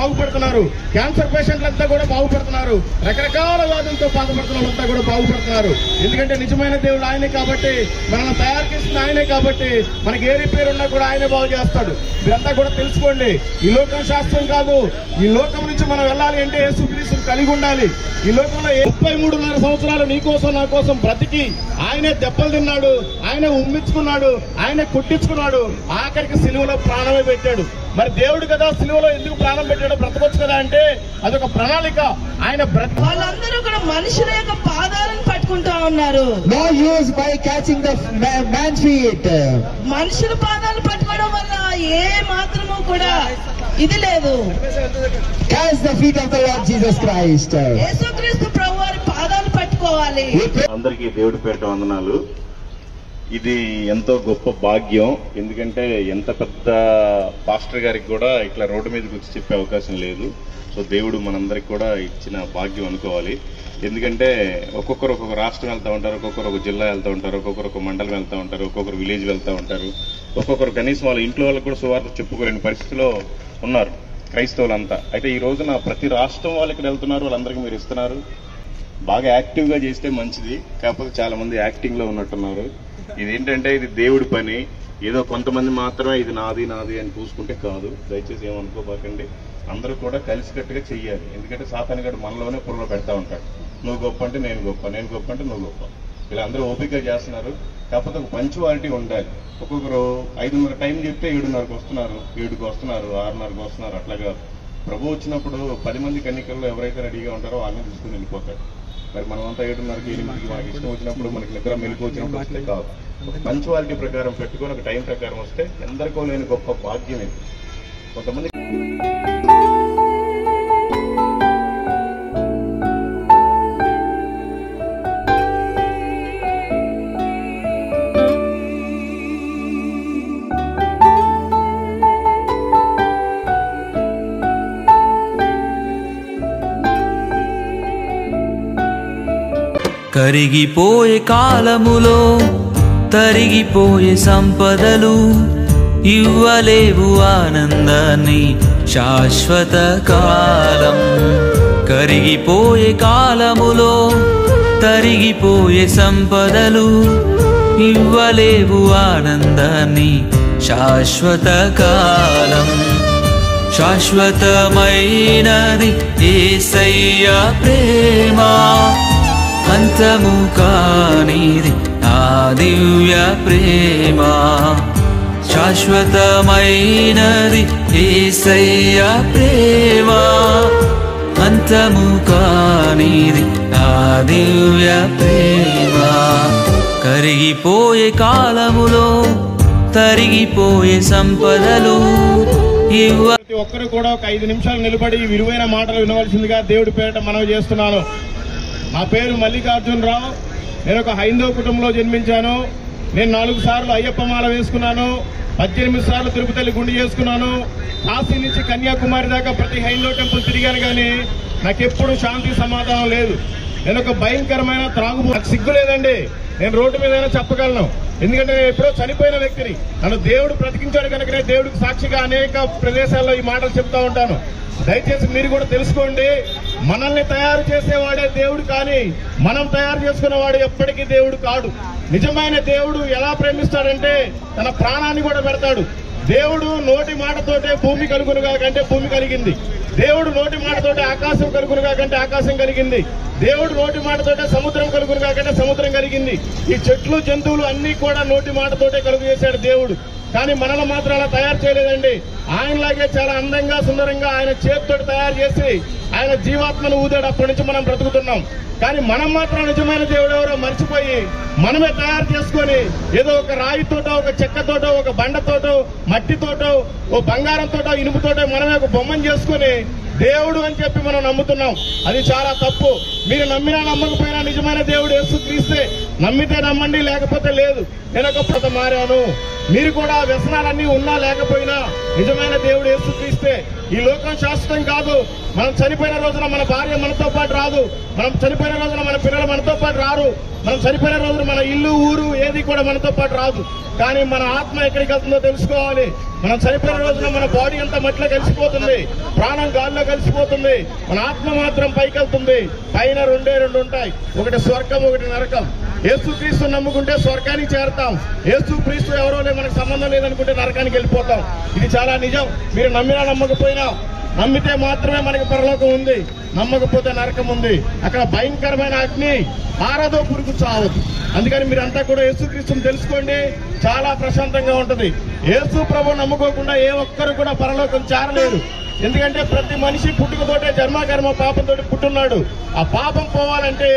బాగుపడుతున్నారు, cancer పేషెంట్లంతా కూడా బాగుపడుతున్నారు, రకరకాల వ్యాధులతో బాధపడుతున్న వాళ్ళంతా కూడా బాగుపడుతున్నారు. ఎందుకంటే నిజమైన దేవుడు ఆయనే కాబట్టి, మనల్ని తయారు చేసిన ఆయనే కాబట్టి, మనకి ఏ రిపేర్ ఉన్నా కూడా ఆయనే బాగు చేస్తాడు. మీరంతా కూడా తెలుసుకోండి, ఈ లోకం శాస్త్రం కాదు. ఈ లోకం నుంచి మనం వెళ్ళాలి అంటే యేసుక్రీస్తుని కలిగి ఉండాలి. ఈ లోకంలో 33.5 సంవత్సరాలు నీకోసం నా కోసం బ్రతికి ఆయనే దెబ్బలు తిన్నాడు, ఆయనే ఉమ్మించుకున్నాడు, ఆయనే కుట్టించుకున్నాడు, ఆఖరికి సిలువలో ప్రాణమే పెట్టాడు. మరి దేవుడు కదా సిలువలో ఎందుకు ప్రాణం పెట్టాడో బ్రతకొచ్చు కదా అంటే అదొక ప్రణాళిక. ఆయన వాళ్ళందరూ కూడా మనుషుల యొక్క పాదాలను పట్టుకుంటా ఉన్నారు. No use by catching the man's feet. మనుషుల పాదాలు పట్టుకోవడం వల్ల ఏ మాత్రము కూడా ఇది లేదు. Catch the feet of the Lord Jesus Christ. యేసుక్రీస్తు ప్రభువు వారి పాదాలు పట్టుకోవాలి. అందరికీ దేవుడి పేరిట వందనాలు. ఇది ఎంతో గొప్ప భాగ్యం. ఎందుకంటే ఎంత పెద్ద పాస్టర్ గారికి కూడా ఇట్లా రోడ్డు మీదకి వచ్చి చెప్పే అవకాశం లేదు. సో దేవుడు మనందరికి కూడా ఇచ్చిన భాగ్యం అనుకోవాలి. ఎందుకంటే ఒక్కొక్కరు ఒక్కొక్క రాష్ట్రం వెళ్తూ ఉంటారు, ఒక్కొక్కరు ఒక జిల్లా వెళ్తూ ఉంటారు, ఒక్కొక్కరు ఒక మండలం వెళ్తూ ఉంటారు, ఒక్కొక్కరు విలేజ్ వెళ్తూ ఉంటారు, ఒక్కొక్కరు కనీసం వాళ్ళ ఇంట్లో వాళ్ళకి కూడా సువార్త చెప్పుకోలేని పరిస్థితిలో ఉన్నారు క్రైస్తవులంతా. అయితే ఈ రోజున ప్రతి రాష్ట్రం వాళ్ళు ఇక్కడ వెళ్తున్నారు, వాళ్ళందరికీ మీరు ఇస్తున్నారు. బాగా యాక్టివ్గా చేస్తే మంచిది. కాకపోతే చాలా మంది యాక్టింగ్ లో ఉన్నట్టున్నారు. ఇదేంటంటే ఇది దేవుడి పని. ఏదో కొంతమంది మాత్రమే ఇది నాది నాది అని చూసుకుంటే కాదు. దయచేసి ఏమనుకోబాకండి, అందరూ కూడా కలిసికట్టుగా చెయ్యాలి. ఎందుకంటే సాతానుగాడు మనలోనే పుర్రలో పెడతా ఉంటాడు. నువ్వు గొప్ప అంటే నేను గొప్ప, నేను గొప్ప అంటే నువ్వు గొప్ప. వీళ్ళందరూ ఓపిక చేస్తున్నారు. కాకపోతే ఒక పంచువాలిటీ ఉండాలి. ఒక్కొక్కరు 5:30 టైం చెప్తే 7:30కి వస్తున్నారు, 7కి వస్తున్నారు, 6:30కి వస్తున్నారు. అట్లాగా ప్రభు వచ్చినప్పుడు 10 మంది కన్నికల్లో ఎవరైతే రెడీగా ఉంటారో వాళ్ళని తీసుకుని వెళ్ళిపోతారు. మరి మనమంతా 7:30కి 8కి మనకి ఇష్టం వచ్చినప్పుడు, మనకి నిద్ర మెలుకు వచ్చినప్పుడు వస్తే కాదు. ఒక పంచువాలిటీ ప్రకారం పెట్టుకొని ఒక టైం ప్రకారం వస్తే ఎందరికో లేని గొప్ప భాగ్యం ఇది. కొంతమంది కరిగిపోయే కాలములో తరిగిపోయే సంపదలు ఇవ్వలేవు ఆనందాన్ని శాశ్వత కాలం. కరిగిపోయే కాలములో తరిగిపోయే సంపదలు ఇవ్వలేవు ఆనందాన్ని శాశ్వత కాలం. శాశ్వతమైనది యేసయ్య ప్రేమ, అంతము కానిది ఆ దివ్య ప్రేమ. శాశ్వతమైనది యేసయ్య ప్రేమ, అంతము కానిది ఆ దివ్య ప్రేమ. కరిగిపోయే కాలములో తరిగిపోయే సంపదలు ప్రతి ఒక్కరు కూడా ఒక 5 నిమిషాలు నిలబడి విలువైన మాటలు వినవలసిందిగా దేవుడి పేరిట మనవి చేస్తున్నాను. నా పేరు మల్లికార్జునరావు. నేను ఒక హైందవ కుటుంబంలో జన్మించాను. నేను 4 సార్లు అయ్యప్ప మాల వేసుకున్నాను, 18 సార్లు తిరుపతి గుండు చేసుకున్నాను. కాశీ నుంచి కన్యాకుమారి దాకా ప్రతి హైందవ టెంపుల్ తిరిగాను, కానీ నాకెప్పుడు శాంతి సమాధానం లేదు. నేను ఒక భయంకరమైన నాకు సిగ్గు లేదండి. నేను రోడ్డు మీదైనా చెప్పగలను, ఎందుకంటే నేను ఎప్పుడో చనిపోయిన వ్యక్తిని. నన్ను దేవుడు బ్రతికించాడు కనుకనే దేవుడికి సాక్షిగా అనేక ప్రదేశాల్లో ఈ మాటలు చెప్తా ఉంటాను. దయచేసి మీరు కూడా తెలుసుకోండి, మనల్ని తయారు చేసేవాడే దేవుడు, కానీ మనం తయారు చేసుకునేవాడు ఎప్పటికీ దేవుడు కాడు. నిజమైన దేవుడు ఎలా ప్రేమిస్తాడంటే తన ప్రాణాన్ని కూడా పెడతాడు. దేవుడు నోటి మాటతోటే భూమి కలుగునుగా కంటే భూమి కలిగింది. దేవుడు నోటి మాటతోటే ఆకాశం కలుగునుగా కంటే ఆకాశం కలిగింది. దేవుడు నోటి మాటతోటే సముద్రం కలుగునుగా కంటే సముద్రం కలిగింది. ఈ చెట్లు జంతువులు అన్ని కూడా నోటి మాటతోటే కలుగు చేశాడు దేవుడు. కానీ మనల్ని మాత్రం అలా తయారు చేయలేదండి. ఆయనలాగే చాలా అందంగా సుందరంగా ఆయన చేతితో తయారు చేసి ఆయన జీవాత్మను ఊదాడు. అప్పటి నుంచి మనం బ్రతుకుతున్నాం. కానీ మనం మాత్రం నిజమైన దేవుడు ఎవరో మర్చిపోయి మనమే తయారు చేసుకొని ఏదో ఒక రాయితోటో, ఒక చెక్కతోటో, ఒక బండతోటో, మట్టితోటో, ఓ బంగారంతోటో, ఇనుముతోటో మనమే ఒక బొమ్మను చేసుకుని దేవుడు అని చెప్పి మనం నమ్ముతున్నాం. అది చాలా తప్పు. మీరు నమ్మినా నమ్మకపోయినా నిజమైన దేవుడు యేసుక్రీస్తే. నమ్మితే నమ్మండి, లేకపోతే లేదు. నేను ఒకప్పుడు మారాను. మీరు కూడా వ్యసనాలన్నీ ఉన్నా లేకపోయినా నిజమైన దేవుడు యేసుక్రీస్తే. ఈ లోకం శాశ్వతం కాదు. మనం చనిపోయిన రోజున మన భార్య మనతో పాటు రాదు, మనం చనిపోయిన రోజున మన పిల్లలు మనతో పాటు రారు. మనం చనిపోయిన రోజున మన ఇల్లు ఊరు ఏది కూడా మనతో పాటు రాదు. కానీ మన ఆత్మ ఎక్కడికి వెళ్తుందో తెలుసుకోవాలి. మనం చనిపోయిన రోజున మన బాడీ అంతా మట్టిలో కలిసిపోతుంది, ప్రాణం గాల్లో కలిసిపోతుంది, మన ఆత్మ మాత్రం పైకి వెళ్తుంది. పైన రెండు ఉంటాయి, ఒకటి స్వర్గం, ఒకటి నరకం. యేసుక్రీస్తు నమ్ముకుంటే స్వర్గానికి చేరతాం, యేసుక్రీస్తు ఎవరో మనకు సంబంధం లేదనుకుంటే నరకానికి వెళ్ళిపోతాం. ఇది చాలా నిజం. మీరు నమ్మినా నమ్మకపోయినా, నమ్మితే మాత్రమే మనకి పరలోకం ఉంది, నమ్మకపోతే నరకం ఉంది. అక్కడ భయంకరమైన అగ్ని, ఆరదో పురుగు చావదు. అందుకని మీరంతా కూడా యేసుక్రీస్తుని తెలుసుకోండి, చాలా ప్రశాంతంగా ఉంటుంది. యేసు ప్రభు నమ్ముకోకుండా ఏ ఒక్కరు కూడా పరలోకం చేరలేరు. ఎందుకంటే ప్రతి మనిషి పుట్టుకతోటే జన్మకర్మ పాపంతో పుట్టున్నాడు. ఆ పాపం పోవాలంటే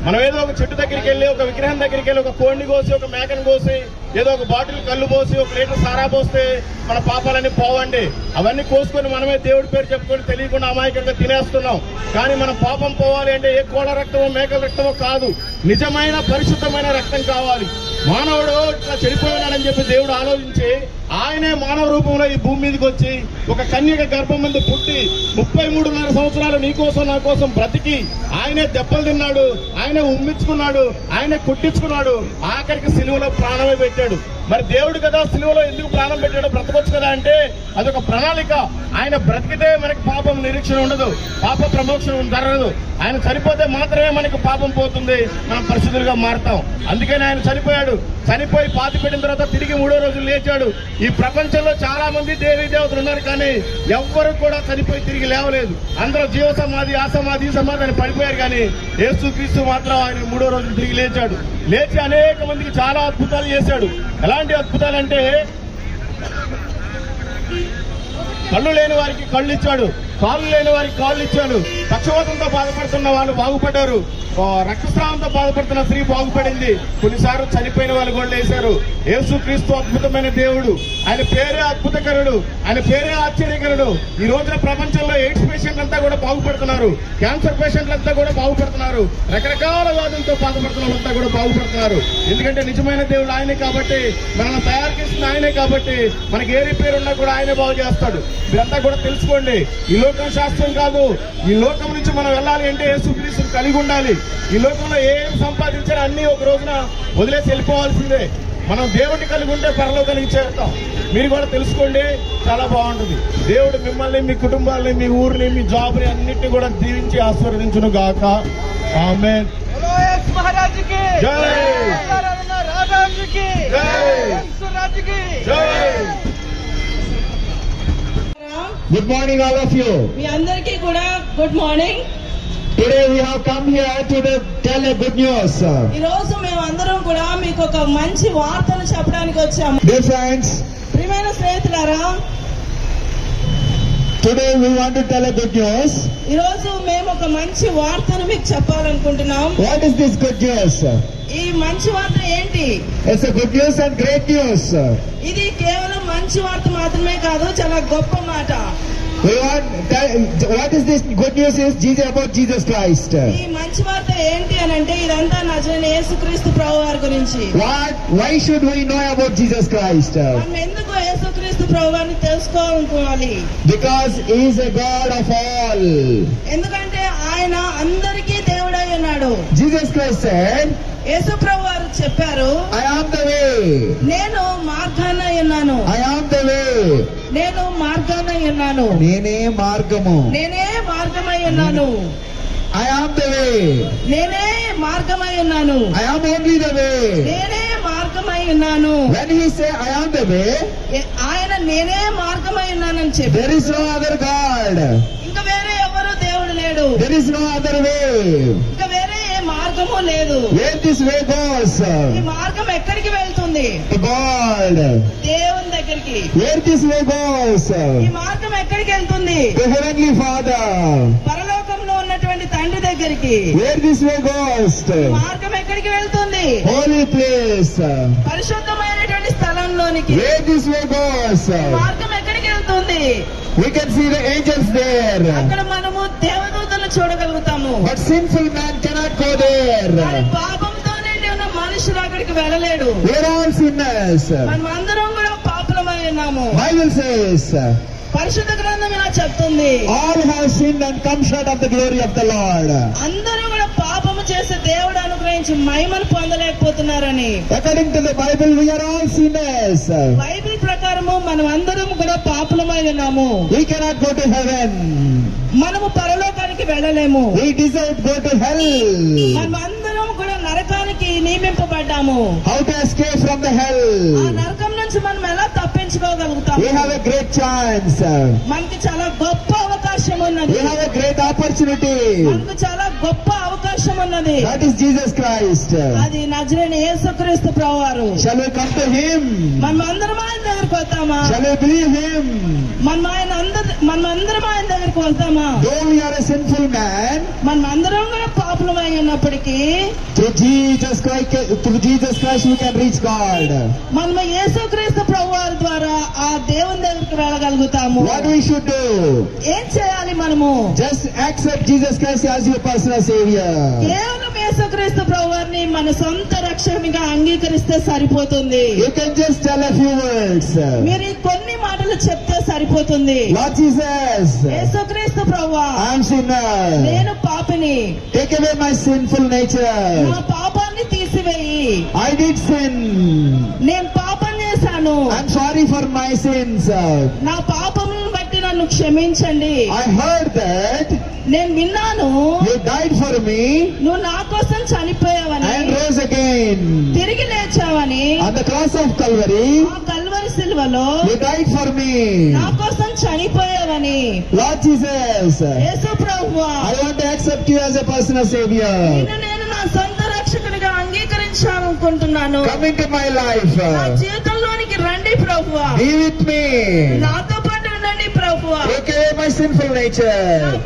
మనం ఏదో ఒక చెట్టు దగ్గరికి వెళ్ళి, ఒక విగ్రహం దగ్గరికి వెళ్ళి, ఒక కోడిని కోసి, ఒక మేకను కోసి, ఏదో ఒక బాటిల్ కళ్ళు పోసి, ఒక లీటర్ సారా పోస్తే మన పాపాలన్నీ పోవండి. అవన్నీ కోసుకొని మనమే దేవుడి పేరు చెప్పుకొని తెలియకుండా అమాయకంగా తినేస్తున్నాం. కానీ మన పాపం పోవాలి అంటే ఏ కోళ్ళ రక్తమో మేకల రక్తమో కాదు, నిజమైన పరిశుద్ధమైన రక్తం కావాలి. మానవుడు ఇట్లా చెడిపోయినాడని చెప్పి దేవుడు ఆలోచించి ఆయనే మానవ రూపంలో ఈ భూమి మీదకి వచ్చి ఒక కన్యక గర్భం మీద పుట్టి 33.5 సంవత్సరాలు నీ కోసం నా కోసం బ్రతికి ఆయనే దెబ్బలు తిన్నాడు, ఆయనే ఉమ్మించుకున్నాడు, ఆయనే కుట్టించుకున్నాడు, ఆఖరికి సిలువలో ప్రాణమే పెట్టాడు. మరి దేవుడు కదా సిలువలో ఎందుకు ప్రాణం పెట్టాడో బ్రతకొచ్చు కదా అంటే అదొక ప్రణాళిక. ఆయన బ్రతికితే మనకి పాపం నిరీక్షణ ఉండదు, పాప ప్రమోక్షణ జరగదు. ఆయన చనిపోతే మాత్రమే మనకి పాపం పోతుంది, మనం పరిశుద్ధులుగా మారుతాం. అందుకని ఆయన చనిపోయాడు. చనిపోయి పాతి పెట్టిన తర్వాత తిరిగి 3వ రోజు లేచాడు. ఈ ప్రపంచంలో చాలా మంది దేవీ దేవతలు ఉన్నారు, కానీ ఎవ్వరు కూడా చనిపోయి తిరిగి లేవలేదు. అందరూ జీవ సమాధి, ఆ సమాధి, ఈ సమాధి అని పడిపోయారు. కానీ యేసుక్రీస్తు మాత్రం ఆయన 3వ రోజు తిరిగి లేచాడు. లేచి అనేక మందికి చాలా అద్భుతాలు చేశాడు. ఎలాంటి అద్భుతాలంటే కళ్ళు లేని వారికి కళ్ళు ఇచ్చాడు, కాళ్ళు లేని వారికి కాళ్ళు ఇచ్చాడు, పక్షవాతంతో బాధపడుతున్న వాళ్ళు బాగుపడ్డారు, రక్తస్రావంతో బాధపడుతున్న స్త్రీ బాగుపడింది. కొన్నిసార్లు చనిపోయిన వాళ్ళు కూడా లేశారు. యేసుక్రీస్తు అద్భుతమైన దేవుడు, ఆయన పేరే అద్భుతకరుడు, ఆయన పేరే ఆశ్చర్యకరుడు. ఈ రోజున ప్రపంచంలో ఎయిడ్స్ పేషెంట్లు అంతా కూడా బాగుపడుతున్నారు, క్యాన్సర్ పేషెంట్లు అంతా కూడా బాగుపడుతున్నారు, రకరకాల వ్యాధులతో బాధపడుతున్న వాళ్ళంతా కూడా బాగుపడుతున్నారు. ఎందుకంటే నిజమైన దేవుడు ఆయనే కాబట్టి, మనల్ని తయారు చేసిన ఆయనే కాబట్టి, మనకి ఏ రిపేర్ ఉన్నా కూడా ఆయనే బాగు చేస్తాడు. మీరంతా కూడా తెలుసుకోండి, ఈ లోకం శాస్త్రం కాదు. ఈ లోకం నుంచి మనం వెళ్ళాలి అంటే యేసుక్రీస్తుని కలిగి ఉండాలి. ఈ లోకంలో ఏం సంపాదించారో అన్ని ఒక రోజున వదిలేసి వెళ్ళిపోవాల్సిందే. మనం దేవుడిని కలిగి ఉంటే పరలోకానికి చేరుతాం. మీరు కూడా తెలుసుకోండి, చాలా బాగుంటుంది. దేవుడు మిమ్మల్ని, మీ కుటుంబాలని, మీ ఊరిని, మీ జాబ్ని అన్నిటిని కూడా దీవించి ఆశీర్వదించును గాక. ఆమేన్. జై Good morning, all of you. మీ అందరికీ కూడా good morning. Today we have come here to tell a good news. ఈ రోజు మేము అందరం కూడా మీకు ఒక మంచి వార్తను చెప్పడానికి వచ్చాము. Dear friends, ప్రియమైన స్నేహితులారా, today we want to tell a good news. ఈ రోజు మేము ఒక మంచి వార్తను మీకు చెప్పాలనుకుంటున్నాం. What is this good news? ఈ మంచి వార్త ఏంటి? It's a good news and great news. ఇది కేవలం మంచి వార్త మాత్రమే కాదు, చాలా గొప్ప మాట. What is this good news is Jesus about Jesus Christ. ఈ మంచి వార్త ఏంటి అని అంటే ఇదంతా నజరేయుడైన యేసుక్రీస్తు ప్రభువారి గురించి. Why should we know about Jesus Christ? మనం ఎందుకు యేసుక్రీస్తు ప్రభువారిని తెలుసుకోవాలనుకోవాలి? Because he is a God of all. ఎందుకంటే ఆయన అందరికీ దేవుడై ఉన్నాడు. Jesus Christ said, యేసు ప్రభువారు చెప్పారు, I am the way. నేను మార్గాన్నై ఉన్నాను. I am the way. నేను మార్గాన్నై ఉన్నాను. నేనే మార్గము. నేనే మార్గమై ఉన్నాను. I am the way. నేనే మార్గమై ఉన్నాను. I am only the way. నేనే మార్గమై ఉన్నాను. When he say I am the way, ఆయన నేనే మార్గమై ఉన్నానని చెప్పి, there is no other God. ఇంకా వేరే ఎవరు దేవుడు లేడు. There is no other way. ఇంకా వేరే ఏ మార్గము లేదు. Where this way goes? ఈ మార్గం ఎక్కడికి వెళ్తుంది? To God. దేవుని దగ్గరికి. Where this way goes? ఈ మార్గం ఎక్కడికి వెళ్తుంది? To Heavenly Father. పరలోకంలో ఉన్నటువంటి తండ్రి దగ్గరికి. Where this way goes? ఈ మార్గం ఎక్కడికి వెళ్తుంది? Holy place. పరిశుద్ధమైనటువంటి స్థలంలోనికి. Where this way goes? మార్గం ఎక్కడికి వెళ్తుంది? We can see the angels there. అక్కడ మనము దేవదూతలను చూడగలుగుతాము. But sinful man cannot go there. కానీ పాపంతో నిండి ఉన్న మనుషులు అక్కడికి వెళ్ళలేడు. We are all sinners. మనం అందరం కూడా పాపులమై ఉన్నాము. Bible says, పరిశుద్ధ గ్రంథం ఇలా చెప్తుంది, all have sinned and come short of the glory of the Lord. అందరూ కూడా నుంచి మహిమను పొందలేకపోతున్నారని. According to the Bible, we are all sinners. Bible ప్రకారము మనం అందరం కూడా పాపులమై ఉన్నాము. We cannot go to heaven. మనము పరలోకానికి వెళ్ళలేము. We deserve to go to hell. మనం అందరం కూడా నరకానికి నియమింపబడ్డాము. How to escape from the hell? ఆ నరకం నుంచి మనం ఎలా తప్పించుకోగలుగుతాము? We have a great chance. మనకి చాలా గొప్ప అవకాశం ఉన్నది. We have a great opportunity. మనకు చాలా గొప్ప అవకాశం ఉన్నది. That is Jesus Christ. అది నజరేయుడైన యేసుక్రీస్తు ప్రభువారు. Shall we come to Him? మనం అందరం ఆయన దగ్గరికి వస్తామా? Shall we believe Him? మనం అందరం ఆయన దగ్గరికి వెళ్తామా? Though we are a sinful man, మనం అందరం కూడా పాపులమై ఉన్నప్పటికీ through Jesus Christ we can reach God. మనం యేసుక్రీస్తు ప్రభువారి ద్వారా ఆ దేవుని దగ్గరికి వెళ్ళగలుగుతాము. What we should do? ఏం చేయాలి మనము? Just accept Jesus Christ as your personal Savior. కేవలం యేసుక్రీస్తు ప్రభువారిని మన సొంత రక్షకునిగా అంగీకరిస్తే సరిపోతుంది. You can just tell a few words. మీరు ఈ కొన్ని మాటలు చెప్తే సరిపోతుంది. Lord Jesus, యేసుక్రీస్తు ప్రభువా, I am sinner. నేను పాపిని. Take away my sinful nature. నా పాపాన్ని తీసివేయి. I did sin. నేను పాపం చేశాను. I am sorry for my sins. నా పాపములను బట్టి నన్ను క్షమించండి. I heard that నేను విన్నాను you died for me నువ్వు నా కోసం చనిపోయావని, and rose again. తిరిగి లేచావని. On the cross of Calvary, ఆ కల్వరి సిలువలో you died for me. నా కోసం చనిపోయావని. Lord Jesus, యేసు ప్రభువా, I want to accept you as a personal Savior. నిన్ను నేను నా సొంత రక్షకునిగా అంగీకరించాలనుకుంటున్నాను. Come into my life. నా జీవితంలోనికి రండి ప్రభువా. Be with me. నాతో పాటు ఉండండి ప్రభువా. Take away my sinful నా nature.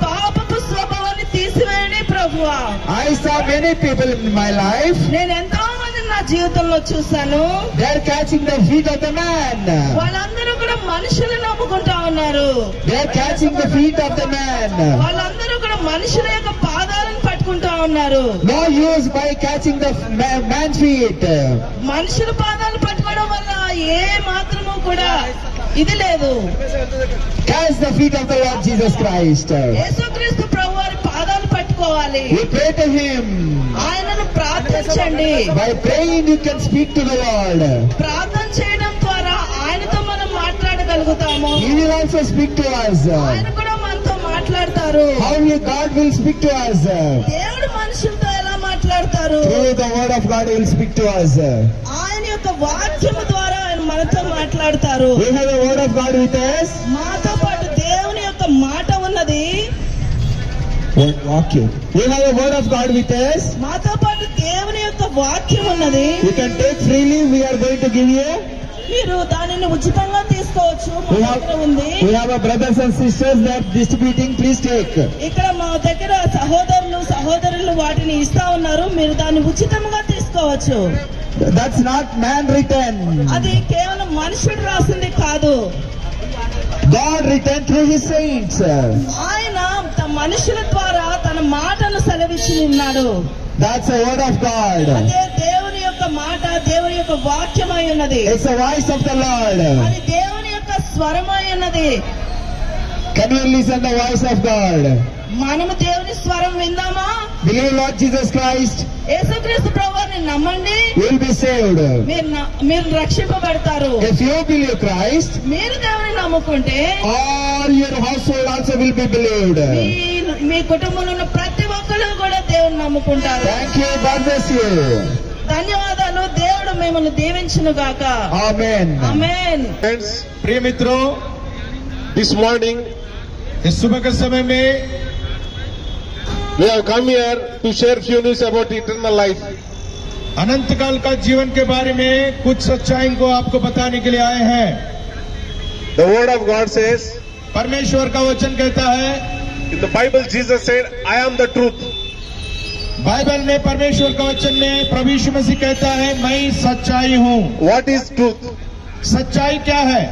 పాపపు స్వభావాన్ని తీసివేయండి ప్రభువా. I saw many people in my life. నేను ఎంతో మందిని నా జీవితంలో చూశాను. They are catching the feet of the man. వాళ్ళందరూ కూడా మనుషులు నమ్ముకుంటా ఉన్నారు. They are catching the feet of the man. వాళ్ళందరూ కూడా మనుషుల యొక్క పాదాలను పట్టుకుంటా ఉన్నారు. No use by catching the man's feet. మనుషుల పాదాలు పట్టుకోవడం వల్ల ఏ మాత్రము కూడా ఇది లేదు. Catch the feet of the Lord Jesus Christ. యేసుక్రీస్తు ప్రభువారి పాదాలు పట్టుకోవాలి. We pray to Him. ఆయనను ప్రార్థించండి. By praying you can speak to the Lord. ప్రార్థన చేయడం ద్వారా ఆయనతో మనం మాట్లాడగలుగుతాము. He will also speak to us. ఆయన కూడా మనతో మాట్లాడతారు. How God will speak to us? దేవుడు మనుషులతో ఎలా మాట్లాడతారు? Through the word of God He will speak to us. ఆయన యొక్క వాక్యము ద్వారా ఆయన మనతో మాట్లాడతారు. We have a word of God with us. మాతో పాటు దేవుని యొక్క మాట ఉన్నది. Vacuum. We have a word of God with us. మాతో పాటు దేవుని యొక్క వాక్యం ఉన్నది. You can take freely. We are going to give you. మీరు దానిని ఉచితంగా తీసుకోవచ్చు. మా We have, దగ్గర ఉంది. we have a brothers and sisters that distributing. Please take. ఇక్కడ మా దగ్గర సహోదరులు వాటిని ఇస్తా ఉన్నారు. మీరు దాన్ని ఉచితంగా తీసుకోవచ్చు. That's not man written. అది కేవలం మనుషుడు రాసింది కాదు. God written through His saints. ఆయన మనుషుల ద్వారా తన మాటను సెలవిచ్చి ఉన్నాడు. That's a word of God. అదే దేవుని యొక్క మాట, దేవుని యొక్క వాక్యమై ఉన్నది. It's the voice of the Lord. అది దేవుని యొక్క స్వరమై ఉన్నది. Can you listen the voice of God? మనము దేవుని స్వరం విందామా? Believe Lord Jesus Christ. యేసుక్రీస్తు ప్రభువుని నమ్మండి. You will be saved. మీరు రక్షింపబడతారు. If you believe Christ, మీరు దేవుని నమ్ముకుంటే all your household also will be believed. మీ కుటుంబంలో ఉన్న ప్రతి ఒక్కరు కూడా దేవుని నమ్ముకుంటారు. Thank you. God bless you. ధన్యవాదాలు. దేవుడు మిమ్మల్ని దీవించును గాక. Amen. ఆమేన్. फ्रेंड्स, प्रिय मित्रों, this morning, इस सुबह के समय में we have come here to share few news about eternal life. अनंत काल का जीवन के बारे में कुछ सच्चाई को आपको बताने के लिए आए हैं. The word of God says, परमेश्वर का वचन कहता है, in the Bible Jesus said, I am the truth. Bible में परमेश्वर का वचन में प्रभु यीशु मसीह कहता है, मैं सच्चाई हूँ. What is truth? सच्चाई क्या है?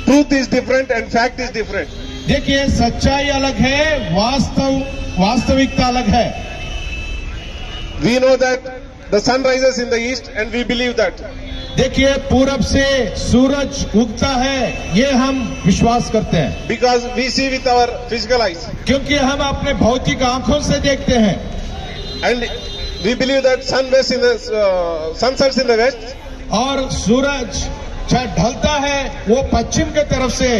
Truth is different and fact is different. देखिए, सच्चाई अलग है, वास्तविकता अलग है. We know that the sun rises in the east and we believe that. देखिए, पूरब से सूरज उगता है, ये हम विश्वास करते हैं. Because we see with our physical eyes. क्योंकि हम अपने भौतिक आंखों से देखते हैं. And we believe that sun sets in the west. और सूरज ढलता है वो पश्चिम के तरफ से,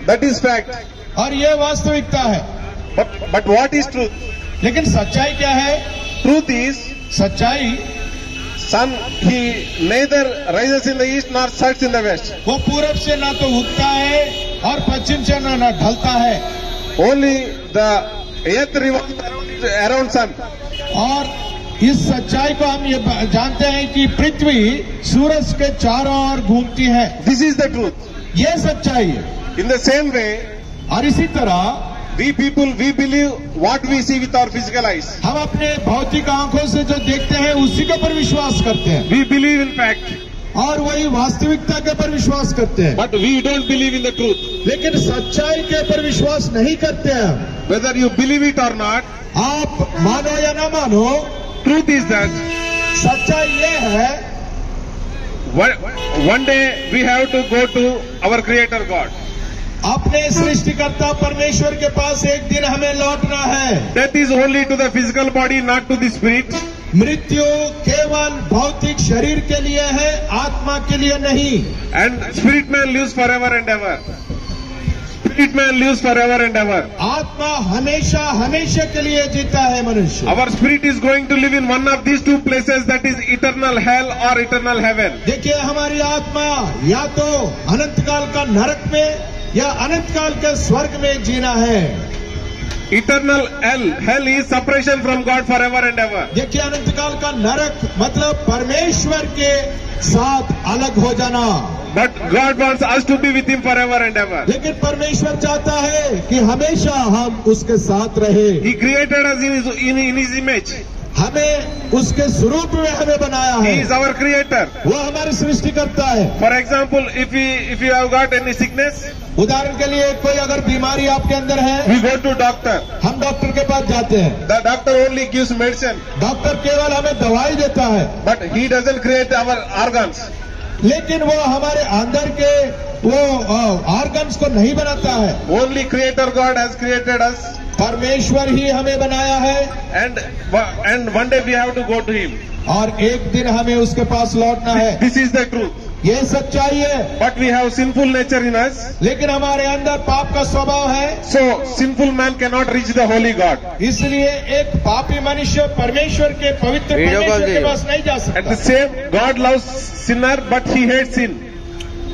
That is fact. और ये वास्तविकता है। But what is truth? लेकिन सच्चाई क्या है? Truth is, सच्चाई sun, he neither rises in the east nor sets in the west. वो पूरब से ना तो उगता है और पश्चिम से ना ढलता है। Only the earth revolves around sun. और इस सच्चाई को हम ये जानते हैं कि पृथ्वी सूरज के चारों ओर घूमती है। This is the truth. ये सच्चाई है। In the same way, और इसी तरह we people, we believe what we see with our physical eyes. हम अपने भौतिक आंखों से जो देखते हैं उसी के ऊपर विश्वास करते हैं, We believe in fact, और वही वास्तविकता के ऊपर विश्वास करते हैं, but we don't believe in the truth. लेकिन सच्चाई के ऊपर विश्वास नहीं करते हैं। Whether you believe it or not, आप मानो या ना मानो, truth is that सच्चाई ये है one day we have to go to our Creator God. अपने सृष्टिकर्ता परमेश्वर के पास एक दिन हमें लौटना है। Death is only to the physical body, not to the spirit. मृत्यु केवल भौतिक शरीर के लिए है, आत्मा के लिए नहीं। And spirit man lives forever and ever. Spirit man lives forever and ever. आत्मा हमेशा हमेशा के लिए जीता है मनुष्य। Our spirit is going to live in one of these two places, that is eternal hell or eternal heaven. देखिए, हमारी आत्मा या तो अनंत काल का नरक में या अनंत काल के स्वर्ग में जीना है। Eternal hell is separation from God forever and ever. देखिए, अनंत काल का नरक मतलब परमेश्वर के साथ अलग हो जाना। But God wants us to be with Him forever and ever. लेकिन परमेश्वर चाहता है कि हमेशा हम उसके साथ रहे। He created us in His image. हमें उसके स्वरूप में हमें बनाया है। He is our creator. वो हमारी सृष्टि करता है। For example, if you have got any sickness, उदाहरण के लिए कोई अगर बीमारी आपके अंदर है, we go to doctor. हम डॉक्टर के पास जाते हैं। The doctor only gives medicine, doctor केवल हमें दवाई देता है, but he doesn't create our organs. लेकिन वो हमारे अंदर के वो ऑर्गन्स को नहीं बनाता है। Only Creator God has created us, परमेश्वर ही हमें बनाया है, and one day we have to go to Him. और एक दिन हमें उसके पास लौटना है। This is the truth. ये सच्चाई है। But we have sinful nature in us, लेकिन हमारे अंदर पाप का स्वभाव है, so sinful man cannot reach the holy God. इसलिए एक पापी मनुष्य परमेश्वर के पवित्र परमेश्वर के पास नहीं जा At the सकता। same, God loves sinner, but He hates sin.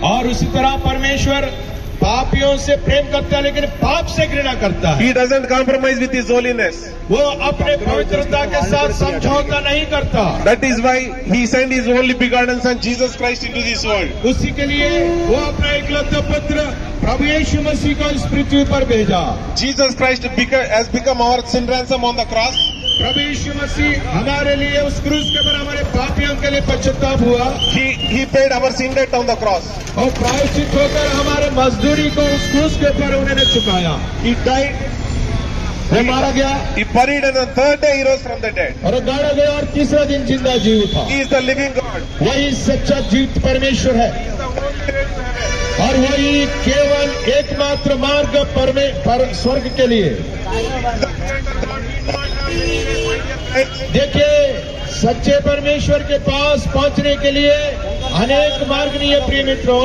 और उसी तरह परमेश्वर पापियों से प्रेम करता है, लेकिन पाप से घृणा करता है। He doesn't compromise with His holiness. वो अपने पवित्रता के साथ समझौता नहीं करता। That is why He sent His only begotten Son, Jesus Christ, into this world. उसी के लिए वो अपना एकलौता पुत्र प्रभु यीशु मसीह को इस पृथ्वी पर भेजा। Jesus Christ has become our sin ransom on the cross. प्रभु यीशु मसीह हमारे लिए उस क्रूस के ऊपर हमारे पापियों के लिए पश्चाताप हुआ। He paid our sin debt on the cross. और प्रायश्चित होकर हमारे मजदूरी को उस क्रूस के ऊपर उन्होंने चुकाया। He died. वो मारा गया, He buried, and on the third day He rose from the dead. और गाड़ा गया, और तीसरा दिन जिंदा जी उठा। He is the living God. वही सच्चा जीवित परमेश्वर है, और वही केवल एकमात्र मार्ग पर स्वर्ग के लिए। देखिए, सच्चे परमेश्वर के पास पहुंचने के लिए अनेक मार्ग नहीं है प्रिय मित्रों।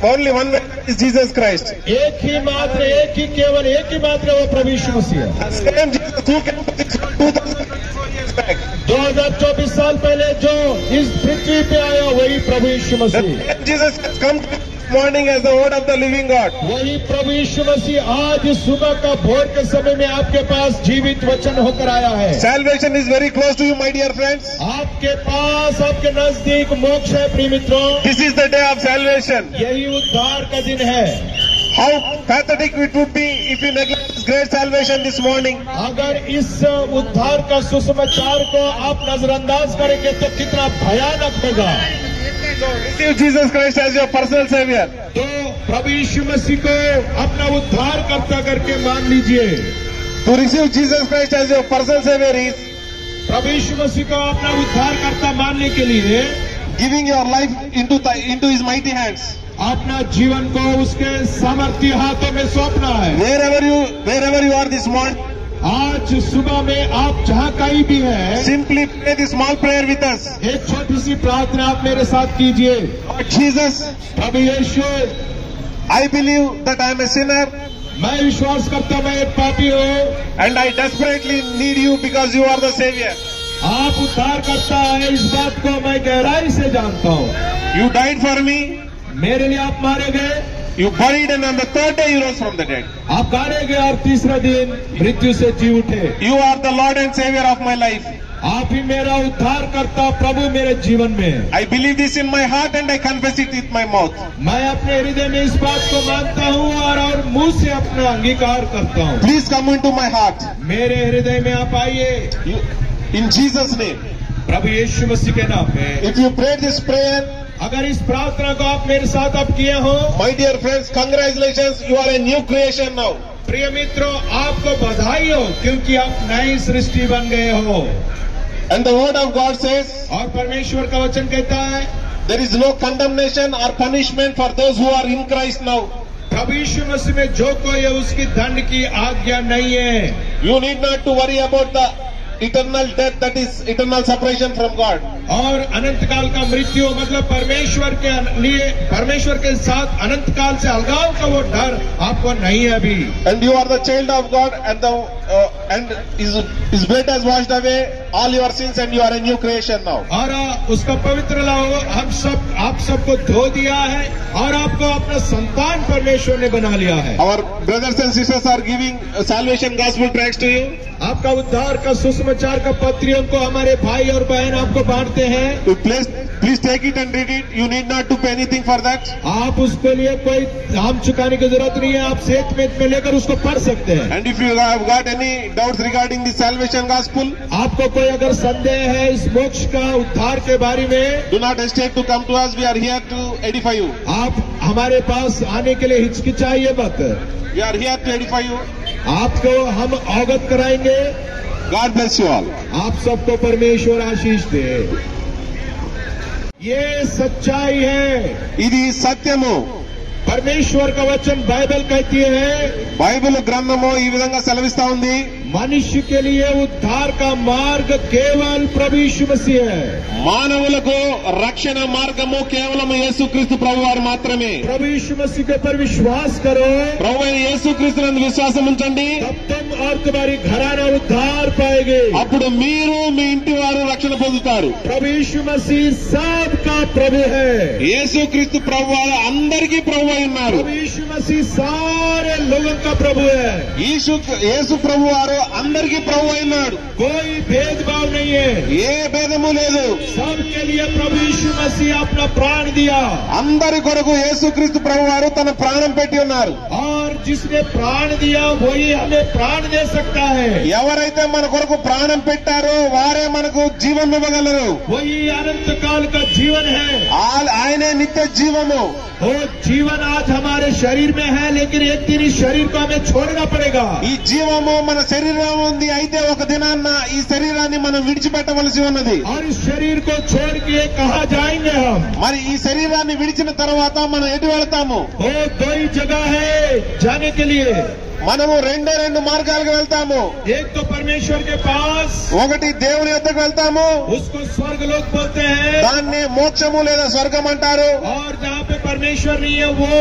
Only one way is Jesus Christ. एक ही केवल एक ही मात्र वो प्रभु यीशु मसीह है। Same Jesus who came to this world 2024 years back. 2024 साल पहले जो इस पृथ्वी पे आया वही प्रभु यीशु The Masih. same Jesus has come to this morning as the word of the living God. वही प्रभु यीशु मसीह आज इस सुबह का भोर के समय में आपके पास जीवित वचन होकर आया है। Salvation is very close to you, my dear friends. आपके पास, आपके नजदीक मोक्ष है प्रिय मित्रों। This is the day of salvation. यही उद्धार का दिन है। How pathetic it would be if you neglect this great salvation this morning. अगर इस उद्धार का सुसमाचार को आप नजरअंदाज करेंगे तो कितना भयानक होगा। So receive Jesus Christ as your personal savior. तो प्रभु यीशु मसीह को अपना उद्धार करता करके मान लीजिए। To receive Jesus Christ as your personal savior is प्रभु यीशु मसीह को अपना उद्धार करता मानने के लिए giving your life into His mighty hands. अपना जीवन को उसके सामर्थ्य हाथों में सौंपना है। Wherever you are this morning, आज सुबह में आप जहाँ कहीं भी है, simply pray this small prayer with us. एक छोटी सी प्रार्थना आप मेरे साथ कीजिए। Lord Jesus, Prabhu Yeshu, I believe that I am a sinner मैं विश्वास करता मैं एक पापी हूँ, and I desperately need you because you are the Savior. आप उद्धार करता है, इस बात को मैं गहराई से जानता हूँ। You died for me, मेरे लिए आप मारे गए, you buried, and on the third day you rose from the dead. आप गाड़े गए और तीसरा दिन मृत्यु से जी उठे। You are the Lord and Savior of my life. आप ही मेरा उद्धार करता प्रभु मेरे जीवन में। I believe this in my heart and I confess it with my mouth. मैं अपने हृदय में इस बात को मानता हूँ और मुंह से अपना अंगीकार करता हूँ। Please come into my heart. मेरे हृदय में आप आइए, In Jesus' name. प्रभु यीशु मसीह के नाम में। If you prayed this prayer, अगर इस प्रार्थना को आप मेरे साथ अब किए हो, my dear friends, congratulations, you are a new creation now. प्रिय मित्रों, आपको बधाई हो क्योंकि आप नई सृष्टि बन गए हो। And the word of God says, और परमेश्वर का वचन कहता है, there is no condemnation or punishment for those who are in Christ now. प्रभु यीशु मसीह में जो कोई है उसकी दंड की आज्ञा नहीं है। You need not to worry about the eternal death, that is eternal separation from God. और अनंत काल का मृत्यु मतलब परमेश्वर के लिए, परमेश्वर के साथ अनंत काल से अलगाव का वो डर आपको नहीं है अभी। And you are the child of God, and His blood has washed away all your sins, and you are a new creation now. और उसका पवित्र लहू आप सबको धो दिया है और आपको अपना संतान परमेश्वर ने बना लिया है। Our brothers and sisters are giving salvation gospel tracts to you. आपका उद्धार का सुसमाचार का पत्रियों को हमारे भाई और बहन आपको बांटते हैं। Please take it and read it. You need not to pay anything for that. आप उसके लिए कोई दाम चुकाने की जरूरत नहीं है, आप सेठ में लेकर उसको पढ़ सकते हैं। And if you have got any doubts regarding the salvation gospel, आपको कोई अगर संदेह है इस मोक्ष का उद्धार के बारे में, do not hesitate to come to us. We are here to edify you. आप हमारे पास आने के लिए हिचकिचाइए मत। We are here to edify you. आपको हम अवगत कराएंगे। God bless you all. आप सबको परमेश्वर आशीष दे। ये सच्चाई है, ఇది సత్యము. परमेश्वर का वचन बाइबल कहती है, బైబిల్ గ్రంథము ఈ విధంగా సెలవిస్తా ఉంది. मनुष्य के लिए उद्धार का मार्ग केवल प्रभु यीशु मसीह है। మానవులకు రక్షణ మార్గము కేవలం యేసుక్రీస్తు ప్రభువారు మాత్రమే. प्रभु यीशु मसीह के पर विश्वास करो, ప్రభువైన యేసుక్రీస్తునందు విశ్వాసం ఉంచండి. तब तुम और तुम्हारी घराना उद्धार पाएंगे। అప్పుడు మీరు మీ ఇంటి వారు రక్షణ పొందుతారు. प्रभु यीशु मसीह सबका प्रभु है। యేసుక్రీస్తు ప్రభువారు అందరికీ ప్రభు అయి ఉన్నారు. प्रभु यीशु मसीह सारे लोगों का प्रभु है। యేసు ప్రభువారు అందరికీ ప్రభు అయి ఉన్నాడు. कोई भेदभाव नहीं है, ఏ భేదము లేదు. सबके लिए प्रभु यीशु मसीह अपना प्राण दिया। అందరి కొరకు యేసుక్రీస్తు ప్రభువారు తన ప్రాణం పెట్టి ఉన్నారు. और जिसने प्राण दिया वही हमें प्राण दे सकता है। ఎవరైతే మన కొరకు ప్రాణం పెట్టారో వారే మనకు జీవం ఇవ్వగలరు. वही अनंत काल का जीवन है। ఆయనే నిత్య జీవము. वो जीवन आज हमारे शरीर में है, लेकिन एक दिन इस शरीर को हमें छोड़ना पड़ेगा। ఈ జీవము మన శరీరం ఉంది, అయితే ఒక దినాన్న ఈ శరీరాన్ని మనం విడిచిపెట్టవలసి ఉన్నది. और इस शरीर को छोड़ के कहाँ जाएंगे हम? మరి ఈ శరీరాన్ని విడిచిన తర్వాత మనం ఎటు వెళ్తాము? वो दो ही जगह है जाने के लिए। మనము రెండు మార్గాలకు వెళ్తాము. एक तो परमेश्वर के पास, ఒకటి దేవుని యొద్దకు వెళ్తాము, उसको स्वर्ग लोग बोलते हैं। దాన్ని మోక్షము లేదా స్వర్గం అంటారు. और जहाँ पे परमेश्वर नहीं है वो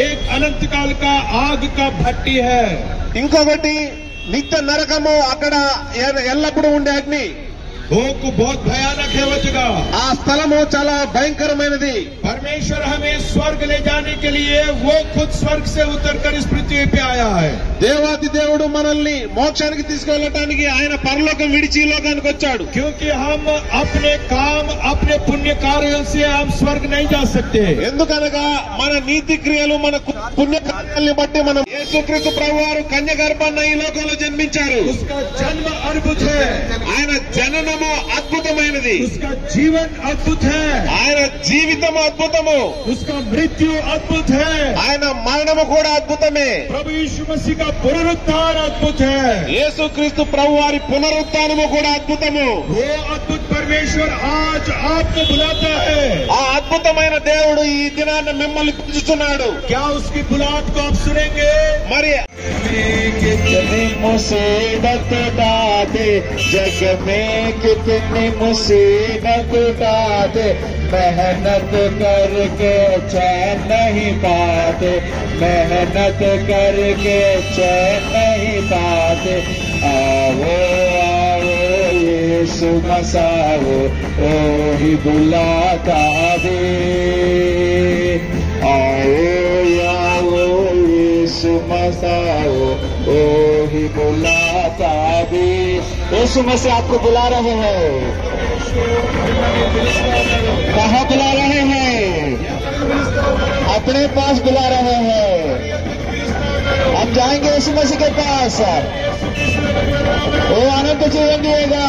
एक अनंत काल का आग का भट्टी है। ఇంకొకటి నిత్య నరకము, అక్కడ ఎల్లప్పుడూ ఉండే అగ్ని. वो बहुत भयानक है वो जगह। ఆ స్థలము చాలా భయంకరమైనది. परमेश्वर हमें स्वर्ग ले जाने के लिए वो खुद स्वर्ग से उतरकर इस पृथ्वी पे आया है। దేవాది దేవుడు మనల్ని మోక్షానికి తీసుకెళ్లటానికి ఆయన పరలోకం విడిచి ఈ లోకానికి వచ్చాడు. क्योंकि हम अपने काम अपने पुण्य कार्यों से हम स्वर्ग नहीं जा सकते। ఎందుకనగా మన నీతి క్రియలు మన పుణ్య కార్యాలని బట్టి మనం యేసుక్రీస్తు ప్రభువారు కన్య గర్భాన ఈ లోకంలో జన్మించారు. उसका जन्म अद्भुत है, ఆయన జననము అద్భుతమైనది. उसका जीवन अद्भुत है, ఆయన జీవితము అద్భుతము. उसका मृत्यु अद्भुत है, ఆయన మరణము కూడా అద్భుతమే. प्रभु यीशु मसीह का पुनरुत्थान अद्भुत है। యేసుక్రీస్తు ప్రభువారి పునరుత్థానము కూడా అద్భుతము. वो अद्भुत परमेश्वर आज आपको बुलाता है। ఆ అద్భుతమైన దేవుడు ఈ దినాన్ని మిమ్మల్ని పిలుస్తున్నాడు. क्या उसकी बुलाहट को आप सुनेंगे? మరి कितनी मुसीबत डाले, जग में कितनी मुसीबत डाले, मेहनत करके चैन नहीं पाते, मेहनत करके चैन नहीं पाते। आओ आओ यीशु मसाओ, ओ ही बुलाता भी। आओ यीशु मसाओ, ओ ही बुलाता भी। यीशु मसीह आपको बुला रहे हैं। कहाँ बुला रहे हैं? अपने पास बुला रहे हैं। हम जाएंगे यीशु मसीह के पास, वो आनंद जीवन दिएगा।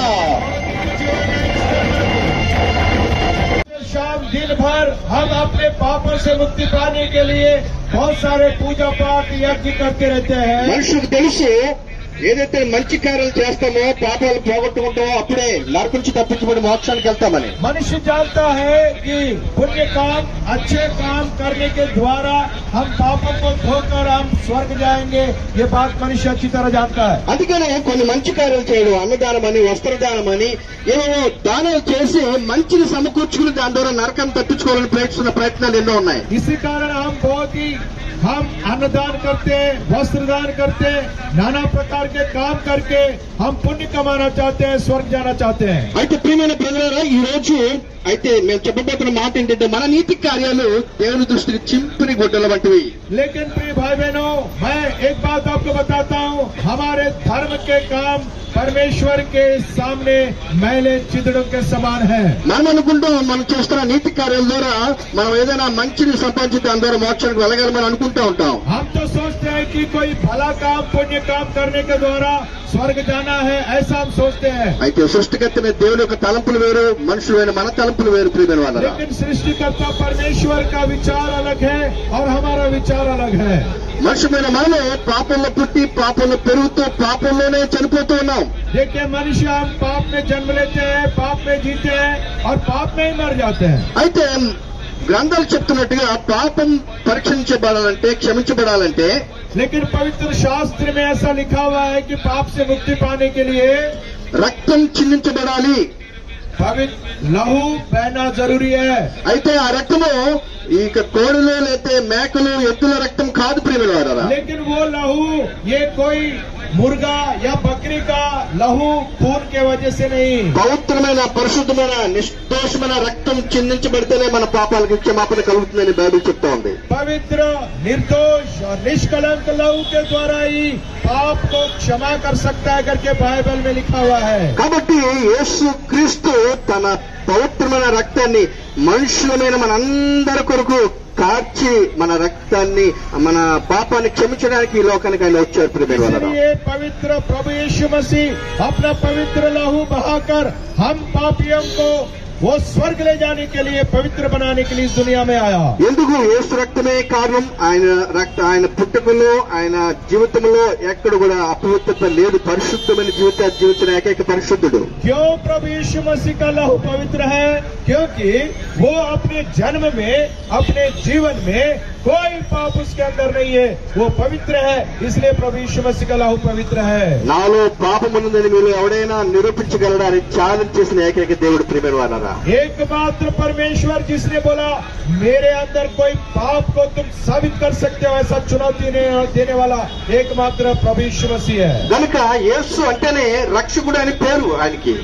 शाम दिन भर हम अपने पापों से मुक्ति पाने के लिए बहुत सारे पूजा पाठ यज्ञ करते रहते हैं। మనుషులకు తెలుసు ఏదైతే మంచి కార్యాలు చేస్తామో, పాపాలు పోగొట్టుకుంటామో అప్పుడే నరకం నుంచి తప్పించబడి మోక్షానికి వెళ్తామని। मनुष्य जानता है कि पुण्य काम, अच्छे काम करने के द्वारा हम पापों को धोकर हम स्वर्ग जाएंगे, ये बात मनुष्य अच्छी तरह जानता है। అందుకనే కొన్ని మంచి కార్యాలు చేయడం, అన్నదానం అని, వస్త్రదానం అని ఏవో దానాలు చేసి మంచిని సమకూర్చుకుని దాని ద్వారా నరకం తప్పించుకోవాలని ప్రయత్నిస్తున్న ప్రయత్నాలు ఎన్నో ఉన్నాయి। इसी कारण हम अन्नदान करते, वस्त्रदान करते, नाना प्रकार के काम करके हम पुण्य कमाना चाहते हैं, स्वर्ग जाना चाहते हैं। అయితే ప్రియమైన ప్రజలారా, ఈ రోజు అయితే మేము చెప్పబోతున్న మాట ఏంటంటే మన నీతి కార్యాలు దేవుని దృష్టికి చింపిని గుడ్డల వంటివి। लेकिन प्रिय भाई बहनों, मैं एक बात आपको बताता हूँ, हमारे धर्म के काम परमेश्वर के सामने मैले चिदड़ों के समान है। మనం అనుకుంటాం మనం చేస్తున్న నీతి కార్యాల ద్వారా మనం ఏదైనా మంచిని సంపాదించి దాని ద్వారా మోక్షానికి వెళ్ళగలమని అనుకుంటూ ఉంటాం। हम तो सोचते हैं कि कोई भला काम, पुण्य काम करने के द्वारा स्वर्ग जाना है, ऐसा हम सोचते हैं। అయితే సృష్టికర్త దేవుని యొక్క తలంపులు వేరు, మనుషులైన మన తలంపులు వేరు ప్రియమైన వాళ్ళరా। लेकिन सृष्टिकर्ता परमेश्वर का विचार अलग है और हमारा विचार अलग है। మనుషులైన మనము పాపంలో పుట్టి, పాపంలో పెరుగుతూ, పాపంలోనే చనిపోతూ ఉన్నాం। देखिए, मनुष्य हम पाप में जन्म लेते हैं, पाप में जीते हैं और पाप में ही मर जाते हैं। అయితే గ్రంథాలు చెప్తున్నట్టుగా పాపం పరీక్షించబడాలంటే, క్షమించబడాలంటే लेकिन पवित्र शास्त्र में ऐसा लिखा हुआ है कि पाप से मुक्ति पाने के लिए రక్తం చిందించబడాలి। पवित्र लहू बहना जरूरी है। అయితే ఆ రక్తము ఇక కోడిలో లేతే మేకలు, ఎద్దుల రక్తం కాదు ప్రియమైన వారరా। लेकिन वो लहू ये कोई मुर्गा या बकरी का लहू खून के वजह से नहीं, పవిత్రమైన, పరిశుద్ధమైన, నిర్దోషమైన రక్తం చిందించబడితేనే మన పాపాలకు క్షమాపణ కలుగుతుందని బైబిల్ చెప్తా ఉంది। पवित्र, निर्दोष और निष्कलंक लहू के द्वारा ही पाप को क्षमा कर सकता है करके बाइबल में लिखा हुआ है। కాబట్టి యేసు క్రీస్తు తన పవిత్రమైన రక్తాన్ని మనుషులమైన మనందరి కొరకు కార్చి మన రక్తాన్ని, మన పాపాన్ని క్షమించడానికి ఈ లోకానికి ఆయన వచ్చారు ప్రియమైన వారరా। इसलिए पवित्र प्रभु यीशु मसीह अपना पवित्र लहू बहाकर हम पापियों को वो स्वर्ग ले जाने के लिए, पवित्र बनाने के लिए इस दुनिया में आया। ఎందుకు యేసు రక్తమే కారణం? ఆయన పుట్టుకలో, ఆయన జీవితంలో ఎక్కడ కూడా అపవిత్రత లేదు, పరిశుద్ధమైన జీవితాన్ని జీవించిన ఏకైక పరిశుద్ధుడు। क्यों प्रभु यीशु मसीह का लहू पवित्र है? क्योंकि वो अपने जन्म में, अपने जीवन में कोई पाप उसके अंदर नहीं है, वो पवित्र है, इसलिए प्रभु यीशु मसीह का लहू पवित्र है। నాలో పాపమున్నదని మీలో ఎవడైనా నిరూపించగలడని ఛాలెంజ్ చేసిన ఏకైక దేవుడు ప్రియమైన వారరా। एकमात्र परमेश्वर जिसने बोला मेरे अंदर कोई पाप को तुम साबित कर सकते हो, ऐसा चुनौती देने वाला एकमात्र प्रभु यीशु मसीह है। కనుక యేసు అంటేనే రక్షకుడు అని పేరు ఆయనకి।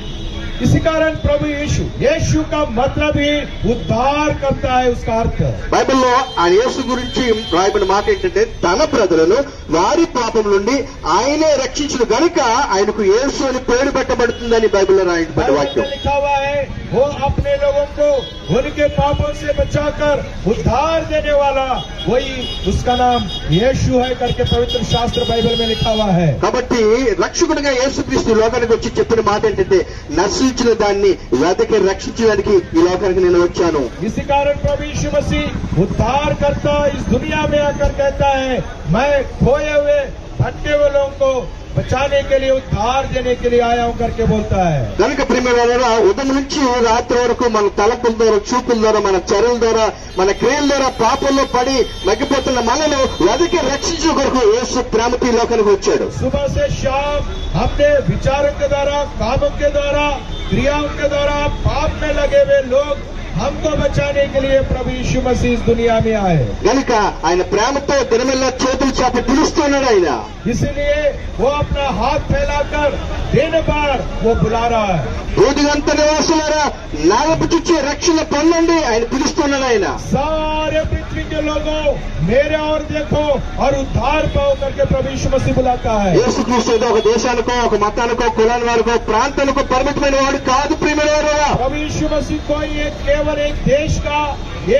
इसी कारण प्रभु यीशु का मतलब ही उद्धार करता है, उसका अर्थ। బైబిల్లో ఆయన యేసు గురించి రాయబడిన మాట ఏంటంటే తన ప్రజలను వారి పాపం నుండి ఆయనే రక్షించిన గనుక ఆయనకు యేసు అని పేరు పెట్టబడుతుందని బైబిల్లో రాయబడిన వాక్యం। लिखा हुआ है वो अपने लोगों को उनके पापों से बचाकर उद्धार देने वाला, वही उसका नाम यीशु है करके पवित्र शास्त्र बाइबल में लिखा हुआ है। కాబట్టి రక్షకుడిగా యేసుక్రీస్తు లోకానికి వచ్చి చెప్పిన మాట ఏంటంటే నశించిన దాన్ని వెతకి రక్షించడానికి ఈ లోకానికి నేను వచ్చాను। इसी कारण प्रभु यीशु मसीह उद्धार करता इस दुनिया में आकर कहता है मैं खोए हुए भटके हुए लोगों को बचाने के लिए, उद्धार देने के लिए आया हूं करके बोलता है। కనుక ప్రియమైన ఉదయం నుంచి రాత్రి వరకు మన తలపుల ద్వారా, చూపుల ద్వారా, మన చర్యల ద్వారా, మన క్రియల ద్వారా పాపంలో పడి మగ్గిపోతున్న మనను వెతికి రక్షించే కొరకు యేసు ప్రేమతో ఈ లోకానికి వచ్చాడు. सुबह से शाम हमने विचारों के द्वारा, कामों के द्वारा, क्रियाओं के द्वारा पाप में लगे हुए लोग हमको बचाने के लिए प्रभु यीशु मसीह इस दुनिया में आए। కనుక ఆయన ప్రేమతో దినమెల్లా చేతులు చాపి పిలుస్తున్నాడు ఆయన. इसलिए वो अपना हाथ फैलाकर दिन भर वो बुला रहा है। భూదిగంత నివాసులారా నాగపు చుచ్చే రక్షణ పొందండి ఆయన పిలుస్తున్నాడు ఆయన. सारे पृथ्वी के लोगों मेरे और देखो और उद्धार पाओ करके प्रभु यीशु मसीह बुलाता है। యేసుక్రీస్తు ఏదో ఒక దేశానికో, ఒక మతానికో, కులాని వారికో, ప్రాంతానికో పరిమితమైన వాడు కాదు ప్రియమైనవారా. प्रभु यीशु मसीह कोई केवल एक देश का,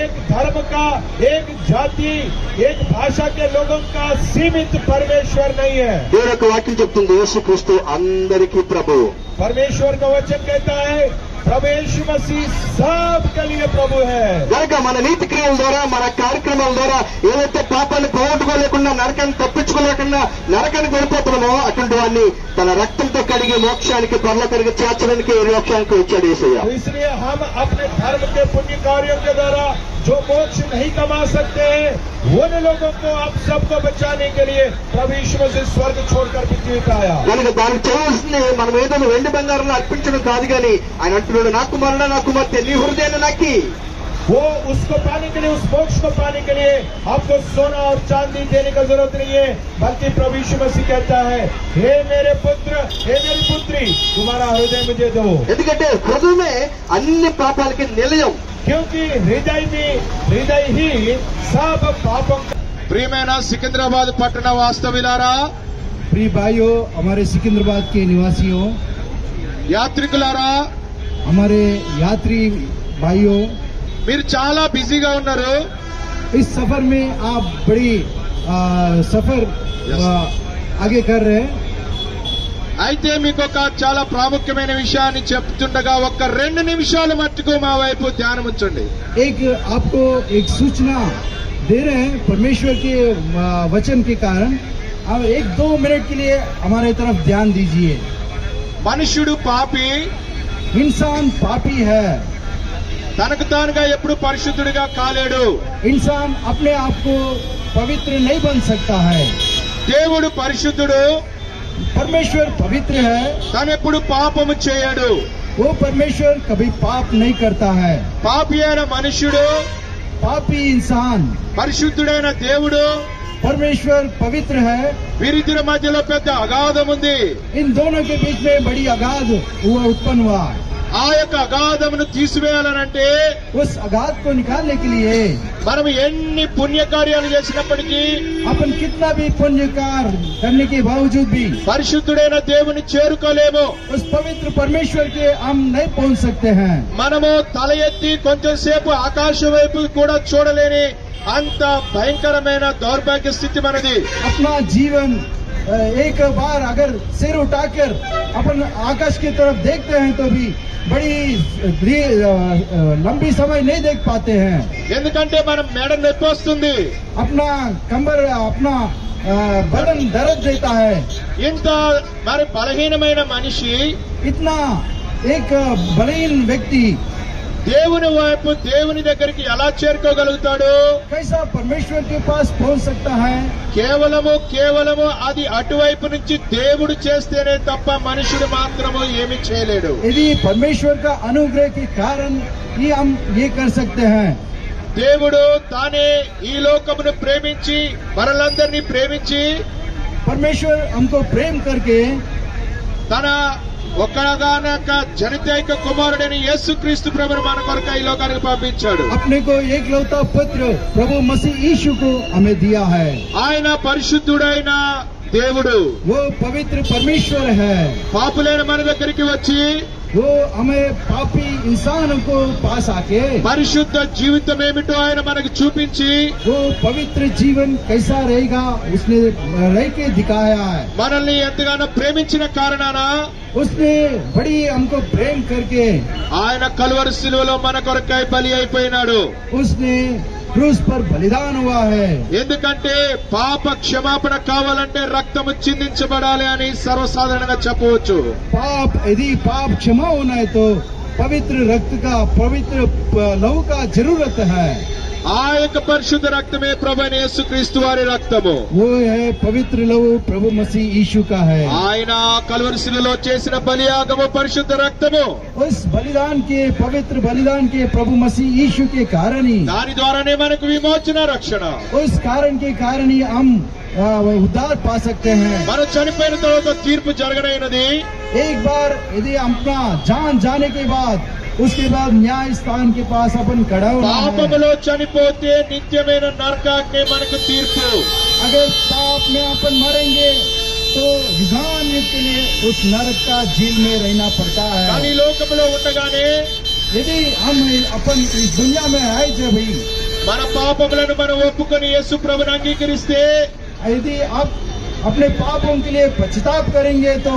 एक धर्म का, एक जाति, एक भाषा के लोगों का सीमित परमेश्वर नहीं है। దేవుని యొక్క వాక్యం చెప్తుంది యేసుక్రీస్తు అందరికీ ప్రభువు. परमेश्वर का वचन कहता है प्रभु यीशु मसीह सबके लिए प्रभु है। కనుక మన నీతి క్రియల ద్వారా, మన కార్యక్రమాల ద్వారా ఏదైతే పాపాన్ని పోగొట్టుకోలేకుండా, నరకాన్ని తప్పించుకోలేకుండా నరకానికి వెళ్ళిపోతున్నామో అటువంటి వాడిని తన రక్తంతో కడిగి మోక్షానికి, పరలోకానికి చేర్చడానికి ఈ లోకానికి వచ్చాడు యేసయ్య. तो इसलिए हम अपने धर्म के पुण्य कार्यों के द्वारा जो मोक्ष नहीं कमा सकते हैं, उन लोगों को आप सबको बचाने के लिए प्रभु यीशु मसीह स्वर्ग छोड़कर पृथ्वी पर आया। కనుక దానికి చేయవలసింది మనం ఏదో వెండి బంగారంలో అర్పించడం కాదు, కానీ ఆయన అంటున్నాడు, నా కుమారుడా, నా కుమార్తె, నీ హృదయాన్ని నాకి. वो उसको पाने के लिए, उस मोक्ष को पाने के लिए आपको सोना और चांदी देने का जरूरत नहीं है, बल्कि प्रभु यीशु मसीह कहता है, हे मेरे पुत्र, हे मेरी पुत्री, तुम्हारा हृदय मुझे दो। ఎందుకంటే హృదయమే అన్ని పాపాలకి నిలయం. क्योंकि हृदय ही सब पापों का। प्రియమైన సికింద్రాబాద్ పట్టణ వాస్తవ్యులారా, प्रिय भाइयों, हमारे सिकंदराबाद के निवासियों, యాత్రికులారా, हमारे यात्री भाइयों, మీరు చాలా బిజీగా ఉన్నారు. इस सफर में आप बड़ी सफर आगे कर रहे हैं। అయితే మీకు ఒక చాలా ప్రాముఖ్యమైన విషయాన్ని చెప్తుండగా ఒక్క 2 నిమిషాలు మట్టుకు మా వైపు ధ్యానం ఉంచండి. एक आपको एक सूचना दे रहे हैं परमेश्वर के वचन के कारण। अब 1-2 मिनट के लिए हमारे तरफ ध्यान दीजिए। మనుష్యుడు పాపి, इंसान पापी है। తనకు తానుగా ఎప్పుడు పరిశుద్ధుడిగా కాలేడు. इंसान अपने आप को पवित्र नहीं बन सकता है। దేవుడు పరిశుద్ధుడు, परमेश्वर पवित्र है। తనెప్పుడు పాపము చేయడు. वो परमेश्वर कभी पाप नहीं करता है। పాపి అయిన మనుష్యుడు, पापी इंसान, పరిశుద్ధుడైన దేవుడు, परमेश्वर पवित्र है। వీరిద్దరి మధ్యలో పెద్ద అగాధం ఉంది. इन दोनों के बीच में बड़ी अगाध हुआ उत्पन्न हुआ। ఆ యొక్క అగాధమును తీసివేయాలనంటే उस अगाध को निकालने के लिए మనం ఎన్ని పుణ్యకార్యాలు చేసినప్పటికీ, अपन कितना भी पुण्य कार्य करने के बावजूद भी పరిశుద్ధుడైన దేవుని చేరుకోలేము. उस पवित्र परमेश्वर के हम नहीं पहुंच सकते हैं। మనము తల ఎత్తి కొంచెం సేపు ఆకాశం వైపు కూడా చూడలేని అంత భయంకరమైన దౌర్భాగ్య స్థితి మనది. अपना जीवन एक बार अगर सिर उठाकर अपन आकाश की तरफ देखते हैं तो भी बड़ी लंबी समय नहीं देख पाते हैं। ఎందుకంటే మనం మెడ నొప్పి వస్తుంది. अपना कमर, अपना बदन दर्द देता है। ఇంత మరి బలహీనమైన మనిషి इतना एक बलहीन व्यक्ति దేవుని వైపు, దేవుని దగ్గరికి ఎలా చేరుకోగలుగుతాడు? कैसा परमेश्वर के पास पहुंच सकता है? కేవలము అది అటువైపు నుంచి దేవుడు చేస్తేనే తప్ప మనుషుడు మాత్రము ఏమీ చేయలేడు. यदि परमेश्वर का अनुग्रह के कारण ही हम ये कर सकते हैं। దేవుడు తానే ఈ లోకమును ప్రేమించి, మనలందరినీ ప్రేమించి, परमेश्वर हमको प्रेम करके తన ఒక్కగానొక్క జనితైక కుమారుడైన యేసుక్రీస్తు ప్రభువును మన కొరకు ఈ లోకానికి పంపించాడు. अपने को एकलौता पुत्र प्रभु मसीह यीशु को हमें दिया है। ఆయన పరిశుద్ధుడైన దేవుడు, वो पवित्र परमेश्वर है। పాపులైన మన దగ్గరికి వచ్చి वो हमें पापी इंसानों को पास आके పరిశుద్ధ జీవితం ఏమిటో ఆయన మనకు చూపించి, वो पवित्र जीवन कैसा रहेगा उसने रह के दिखाया है। మనల్ని ఎంతగానో ప్రేమించిన కారణాన उसने बड़ी हमको प्रेम करके ఆయన కలువరి శిలువలో మన కొరకై బలి అయిపోయినాడు. उसने क्रूस पर बलिदान हुआ है। ఎందుకంటే పాప క్షమాపణ కావాలంటే రక్తము చిందించబడాలి అని సర్వసాధారణంగా చెప్పవచ్చు. पाप यदि पाप क्षमा होना है तो पवित्र रक्त का, पवित्र लहू का जरूरत है। ఆ యొక్క పరిశుద్ధ రక్తమే ప్రభువైన యేసుక్రీస్తు వారి రక్తము. वो है पवित्र लहू प्रभु मसीह यीशु का है। ఆయన కల్వరి శిలువలో చేసిన బలియాగము పరిశుద్ధ రక్తము. उस बलिदान के, पवित्र बलिदान के प्रभु मसीह यीशु के कारण ही, దాని ద్వారానే మనకు విమోచన రక్షణ. उस कारण ही हम उद्धार पा सकते हैं। మనం చనిపోయిన తర్వాత తీర్పు జరగనైనది. एक बार यदि अपना जान जाने के बाद उसके बाद न्याय स्थान के पास अपन खड़ा होना है। పాపములో చనిపోతే నిత్యమైన నరకాగ్ని మనకు తీర్పు. अगर पाप में अपन मरेंगे तो युगान युग के लिए उस नरक का झील में रहना पड़ता है। కానీ లోకములో ఉండగానే यदि हम अपन इस दुनिया में है जब ही, మన పాపములను మనం ఒప్పుకొని యేసు ప్రభువుని అంగీకరిస్తే, यदि आप अपने पापों के लिए पश्चाताप करेंगे तो,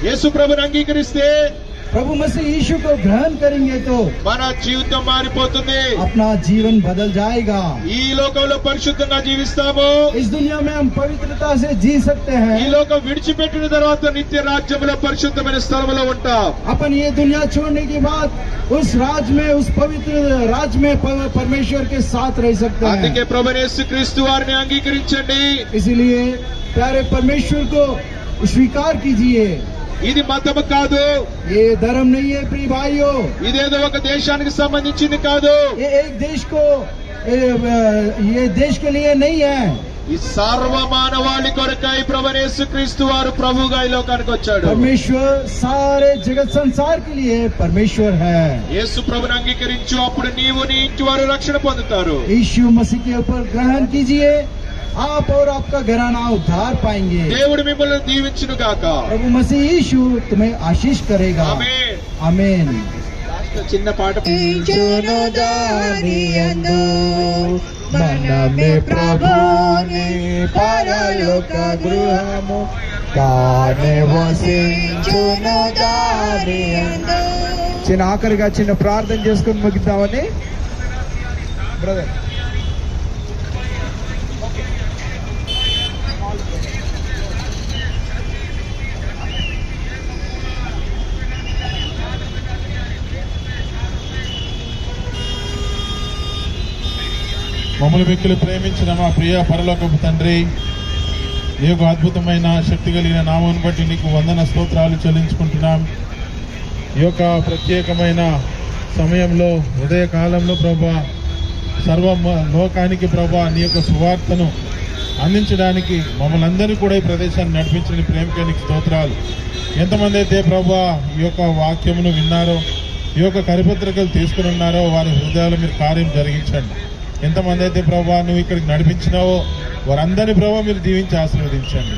యేసు ప్రభువుని అంగీకరిస్తే प्रभु मसीह यीशु को ग्रहण करेंगे तो మన జీవితం మారిపోతుంది. अपना जीवन बदल जाएगा। ఈ లోకంలో పరిశుద్ధంగా జీవిస్తాము. इस दुनिया में हम पवित्रता से जी सकते ఈ हैं। లోకం విడిచిపెట్టిన తర్వాత నిత్య రాజ్యంలో పరిశుద్ధమైన స్థలంలో ఉంటాం. अपन ये दुनिया छोड़ने के बाद उस राज में, उस पवित्र राज में परमेश्वर के साथ रह सकते అందుకే हैं। ప్రభువైన యేసుక్రీస్తు వారిని అంగీకరించండి. इसलिए प्यारे परमेश्वर को स्वीकार कीजिए। ఇది మతము కాదు, ये धर्म नहीं है प्रिय भाइयों। ఇదేదో ఒక దేశానికి సంబంధించింది కాదు. ये एक देश को, ये देश के लिए नहीं है। ఈ సర్వ మానవాళి కొరకై ప్రభువైన యేసుక్రీస్తు వారు ప్రభువుగా ఈ లోకానికి వచ్చాడు. परमेश्वर सारे जगत संसार के लिए परमेश्वर है। యేసు ప్రభువుని అంగీకరించు, అప్పుడు నీవు నీ ఇంటి వారు రక్షణ పొందుతారు. यीशु मसीह के ऊपर ग्रहण कीजिए, आप और आपका घराना उद्धार पाएंगे। దేవుడు మిమ్మల్ని దీవించును గాక. प्रभु मसीह यीशु तुम्हें आशीष करेगा। ఆమేన్. आमीन। చిన్న పాట. మనమే ప్రభుని పరలోక గృహము తానే వసించును దాని యందు. చిన్న ఆఖరిగా చిన్న ప్రార్థన చేసుకుని ముగిద్దామని బ్రదర్. మమ్మల్ని వ్యక్తులు ప్రేమించిన మా ప్రియ పరలోకపు తండ్రి, ఈ యొక్క అద్భుతమైన శక్తి కలిగిన నామమును బట్టి నీకు వందన స్తోత్రాలు చెల్లించుకుంటున్నాం. ఈ యొక్క ప్రత్యేకమైన సమయంలో, ఉదయకాలంలో ప్రభా, సర్వ లోకానికి ప్రభా నీ యొక్క సువార్తను అందించడానికి మమ్మల్ని అందరినీ కూడా ఈ ప్రదేశాన్ని నడిపించిన ప్రేమకే నీకు స్తోత్రాలు. ఎంతమంది అయితే ప్రభా ఈ యొక్క వాక్యమును విన్నారో, ఈ యొక్క కరిపత్రికలు తీసుకుని ఉన్నారో వారి హృదయాలు మీరు కార్యం జరిగించండి. ఎంతమంది అయితే ప్రభా నువ్వు ఇక్కడికి నడిపించినావో వారందరినీ ప్రభా మీరు దీవించి ఆశీర్వదించండి.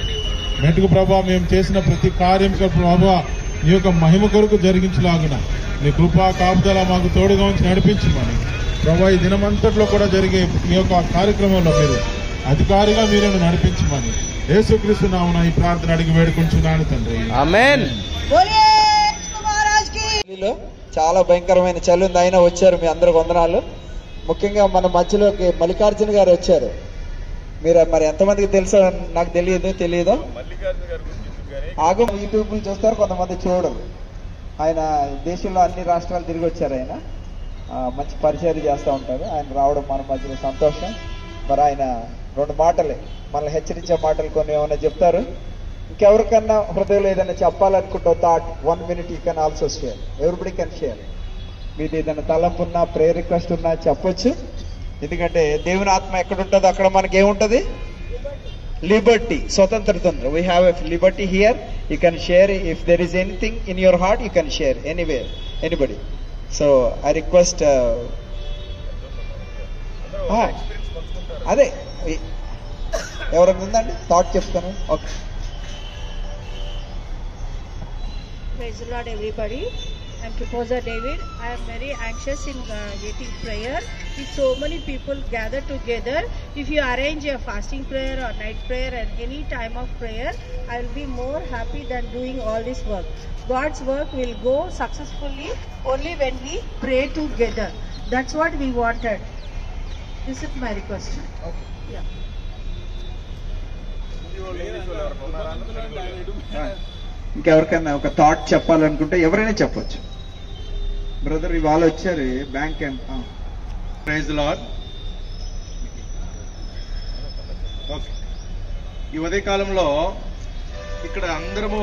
మెట్టుకు ప్రభా మేము చేసిన ప్రతి కార్యం ప్రభా నీ యొక్క మహిమ కొరకు జరిగించలాగున నీ కృపా కాపుదల మాకు తోడుగా ఉంచి నడిపించమని ప్రభా ఈ దినమంతట్లో కూడా జరిగే ఈ యొక్క కార్యక్రమంలో మీరు అధికారిగా మీరును నడిపించమని యేసుక్రీస్తు నామమున ఈ ప్రార్థన అడిగి వేడుకుంటున్నాను తండ్రి. ఆమేన్. చాలా భయంకరమైన చలి ఉంది, అయినా వచ్చారు. మీ అందరికి వందనాలు. ముఖ్యంగా మన మధ్యలోకి మల్లికార్జున గారు వచ్చారు. మీరు మరి ఎంతమందికి తెలుసో నాకు తెలియదు. ఆగు, యూట్యూబ్ చూస్తారు, కొంతమంది చూడరు. ఆయన దేశంలో అన్ని రాష్ట్రాలు తిరిగి వచ్చారు. ఆయన మంచి పరిచయం చేస్తూ ఉంటారు. ఆయన రావడం మన మధ్యలో సంతోషం. మరి ఆయన 2 మాటలే మనల్ని హెచ్చరించే మాటలు కొన్ని ఏమైనా చెప్తారు. ఇంకెవరికన్నా హృదయంలో ఏదైనా చెప్పాలనుకుంటే thought 1 minute you can also share. Everybody can share. మీది ఏదైనా తలంపు ఉన్నా, ప్రేయర్ రిక్వెస్ట్ ఉన్నా చెప్పొచ్చు. ఎందుకంటే దేవుని ఆత్మ ఎక్కడ ఉంటుందో అక్కడ మనకి ఏముంటది? లిబర్టీ, స్వతంత్రత ఉంది. We have a Liberty here. You can share. If there is anything in your heart you can share anywhere, anybody. So I request, అదే ఎవరైనా ఉందండి థాట్ చెప్తాను. Okay. Praise the Lord, everybody. I'm Composer David. I am very anxious in getting prayer. If so many people gather together, if you arrange a fasting prayer or night prayer and any time of prayer, I will be more happy than doing all this work. God's work will go successfully only when we pray together. That's what we wanted. This is my request. Okay. Yeah. ఇంకెవరికైనా ఒక thought చెప్పాలనుకుంటే ఎవరైనా చెప్పొచ్చు. Brother ఇవాళ వచ్చారు bank camp. Praise the lord. Okay, ఈ ఉదయ కాలంలో ఇక్కడ అందరము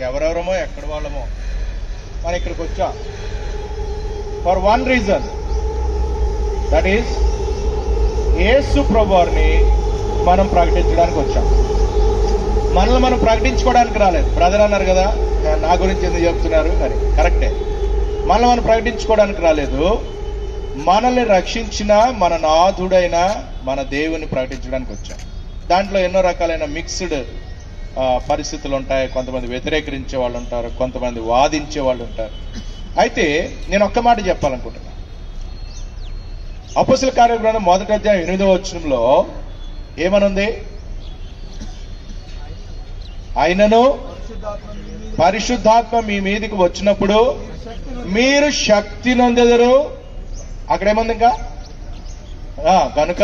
ఎవరెవరమో ఎక్కడ వాళ్ళమో మనం ఇక్కడికి వచ్చాం for one reason, that is యేసు ప్రభువారిని మనం ప్రకటించడానికి వచ్చాం. మనల్ని మనం ప్రకటించుకోవడానికి రాలేదు. బ్రదర్ అన్నారు కదా నా గురించి ఎందుకు చెప్తున్నారు అని, కరెక్టే. మనల్ని మనం ప్రకటించుకోవడానికి రాలేదు. మనల్ని రక్షించిన మన నాథుడైన మన దేవుని ప్రకటించడానికి వచ్చాం. దాంట్లో ఎన్నో రకాలైన మిక్స్డ్ పరిస్థితులు ఉంటాయి. కొంతమంది వ్యతిరేకరించే వాళ్ళు ఉంటారు, కొంతమంది వాదించే వాళ్ళు ఉంటారు. అయితే నేను ఒక్క మాట చెప్పాలనుకుంటున్నా. అపోస్తల కార్యగ్రంథం 1వ అధ్యాయం 8వ వచనంలో ఏమనుంది? ఆయనను పరిశుద్ధాత్మ మీ మీదకి వచ్చినప్పుడు మీరు శక్తి నొందెదరు. అక్కడేముంది ఇంకా? కనుక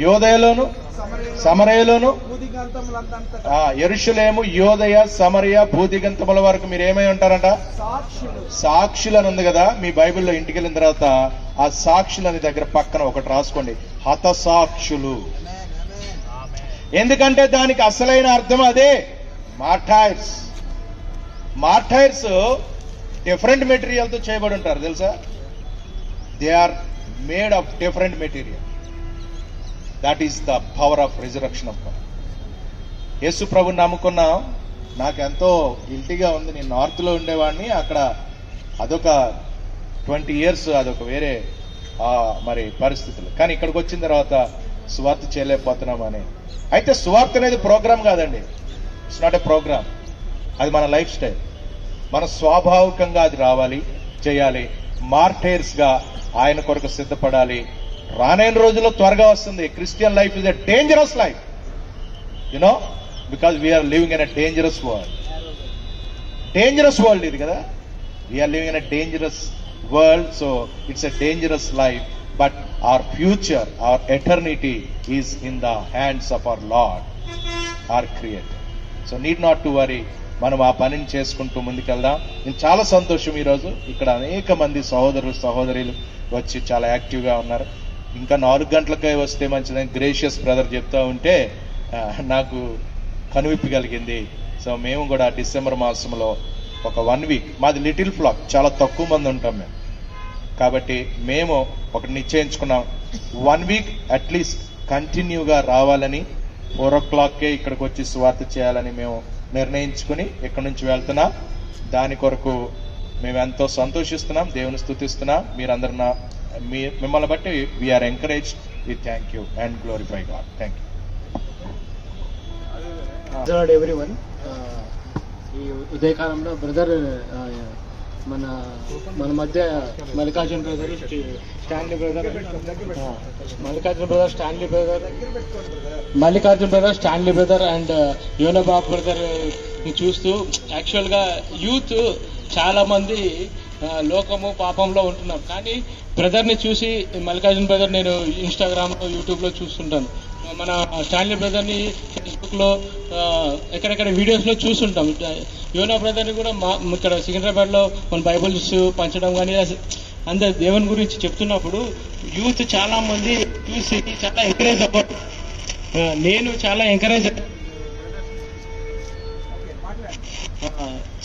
యోదయలోను సమరయలోను యెరూషలేము యోదయ సమరయ భూదిగంతముల వరకు మీరు ఏమై ఉంటారంట? సాక్షులు అని ఉంది కదా మీ బైబిల్లో. ఇంటికి వెళ్ళిన తర్వాత ఆ సాక్షులు అనే దగ్గర పక్కన ఒకటి రాసుకోండి, హతసాక్షులు. ఎందుకంటే దానికి అసలైన అర్థం అదే, మార్టైర్స్. మార్టైర్స్ డిఫరెంట్ మెటీరియల్తో చేయబడి ఉంటారు తెలుసా? They are made of different material. That is the power of resurrection of God. యేసు ప్రభుని నమ్ముకున్నా. నాకు ఎంతో గిల్టీగా ఉంది. నేను నార్త్ లో ఉండేవాడిని. అక్కడ అదొక 20 years అదొక వేరే మరి పరిస్థితులు. కానీ ఇక్కడికి వచ్చిన తర్వాత సువార్త చేయలేకపోతున్నామని. అయితే సువార్త అనేది ప్రోగ్రామ్ కాదండి. It's not a program. అది మన లైఫ్ స్టైల్. మన స్వాభావికంగా అది రావాలి, చేయాలి. మార్టైర్స్ గా ఆయన కొరకు సిద్ధపడాలి. రానైన రోజుల్లో త్వరగా వస్తుంది. Christian life is a dangerous life, you know, because we are living in a dangerous world. Dangerous world ఇది కదా. We are living in a dangerous world. So it's a dangerous life. But our future, our eternity is in the hands of our Lord, our Creator. So need not to worry. మనం ఆ పనిని చేసుకుంటూ ముందుకెళ్దాం. నేను చాలా సంతోషం. ఈరోజు ఇక్కడ అనేక మంది సహోదరులు సహోదరులు వచ్చి చాలా యాక్టివ్గా ఉన్నారు. ఇంకా 4 గంటలకే వస్తే మంచిదని గ్రేషియస్ బ్రదర్ చెప్తా ఉంటే నాకు కనువిప్పి కలిగింది. సో మేము కూడా డిసెంబర్ మాసంలో ఒక 1 week, మాది లిటిల్ ఫ్లాక్, చాలా తక్కువ మంది ఉంటాం మేము. కాబట్టి మేము ఒకటి నిశ్చయించుకున్నాం, 1 week అట్లీస్ట్ కంటిన్యూగా రావాలని, 4 o'clock ఇక్కడికి వచ్చి సువార్త చేయాలని మేము నిర్ణయించుకుని ఇక్కడి నుంచి వెళ్తున్నాం. దాని కొరకు మేము ఎంతో సంతోషిస్తున్నాం, దేవుని స్తుతిస్తున్నాం. మీరందరూ మిమ్మల్ని బట్టి we are encouraged. We thank you and glorify God. Thank you everyone. ఈ ఉదయకాలంలో బ్రదర్ మన మధ్య Mallikarjuna brother, Stanley brother, Mallikarjuna brother, Stanley brother and Yonababu brother ని చూస్తూ యాక్చువల్గా యూత్ చాలా మంది లోకము పాపంలో ఉంటున్నారు. కానీ బ్రదర్ని చూసి, మల్లికార్జున బ్రదర్ నేను ఇన్స్టాగ్రామ్లో యూట్యూబ్లో చూస్తుంటాను. మన స్టాన్లీ బ్రదర్ని ఫేస్బుక్లో ఎక్కడెక్కడ వీడియోస్లో చూస్తుంటాం. యోనా బ్రదర్ని కూడా ఇక్కడ సికింద్రాబాద్లో మన బైబుల్స్ పంచడం కానీ అందరు దేవుని గురించి చెప్తున్నప్పుడు యూత్ చాలా మంది చూసి చాలా ఎంకరేజ్ అవ్వదు. నేను చాలా ఎంకరేజ్.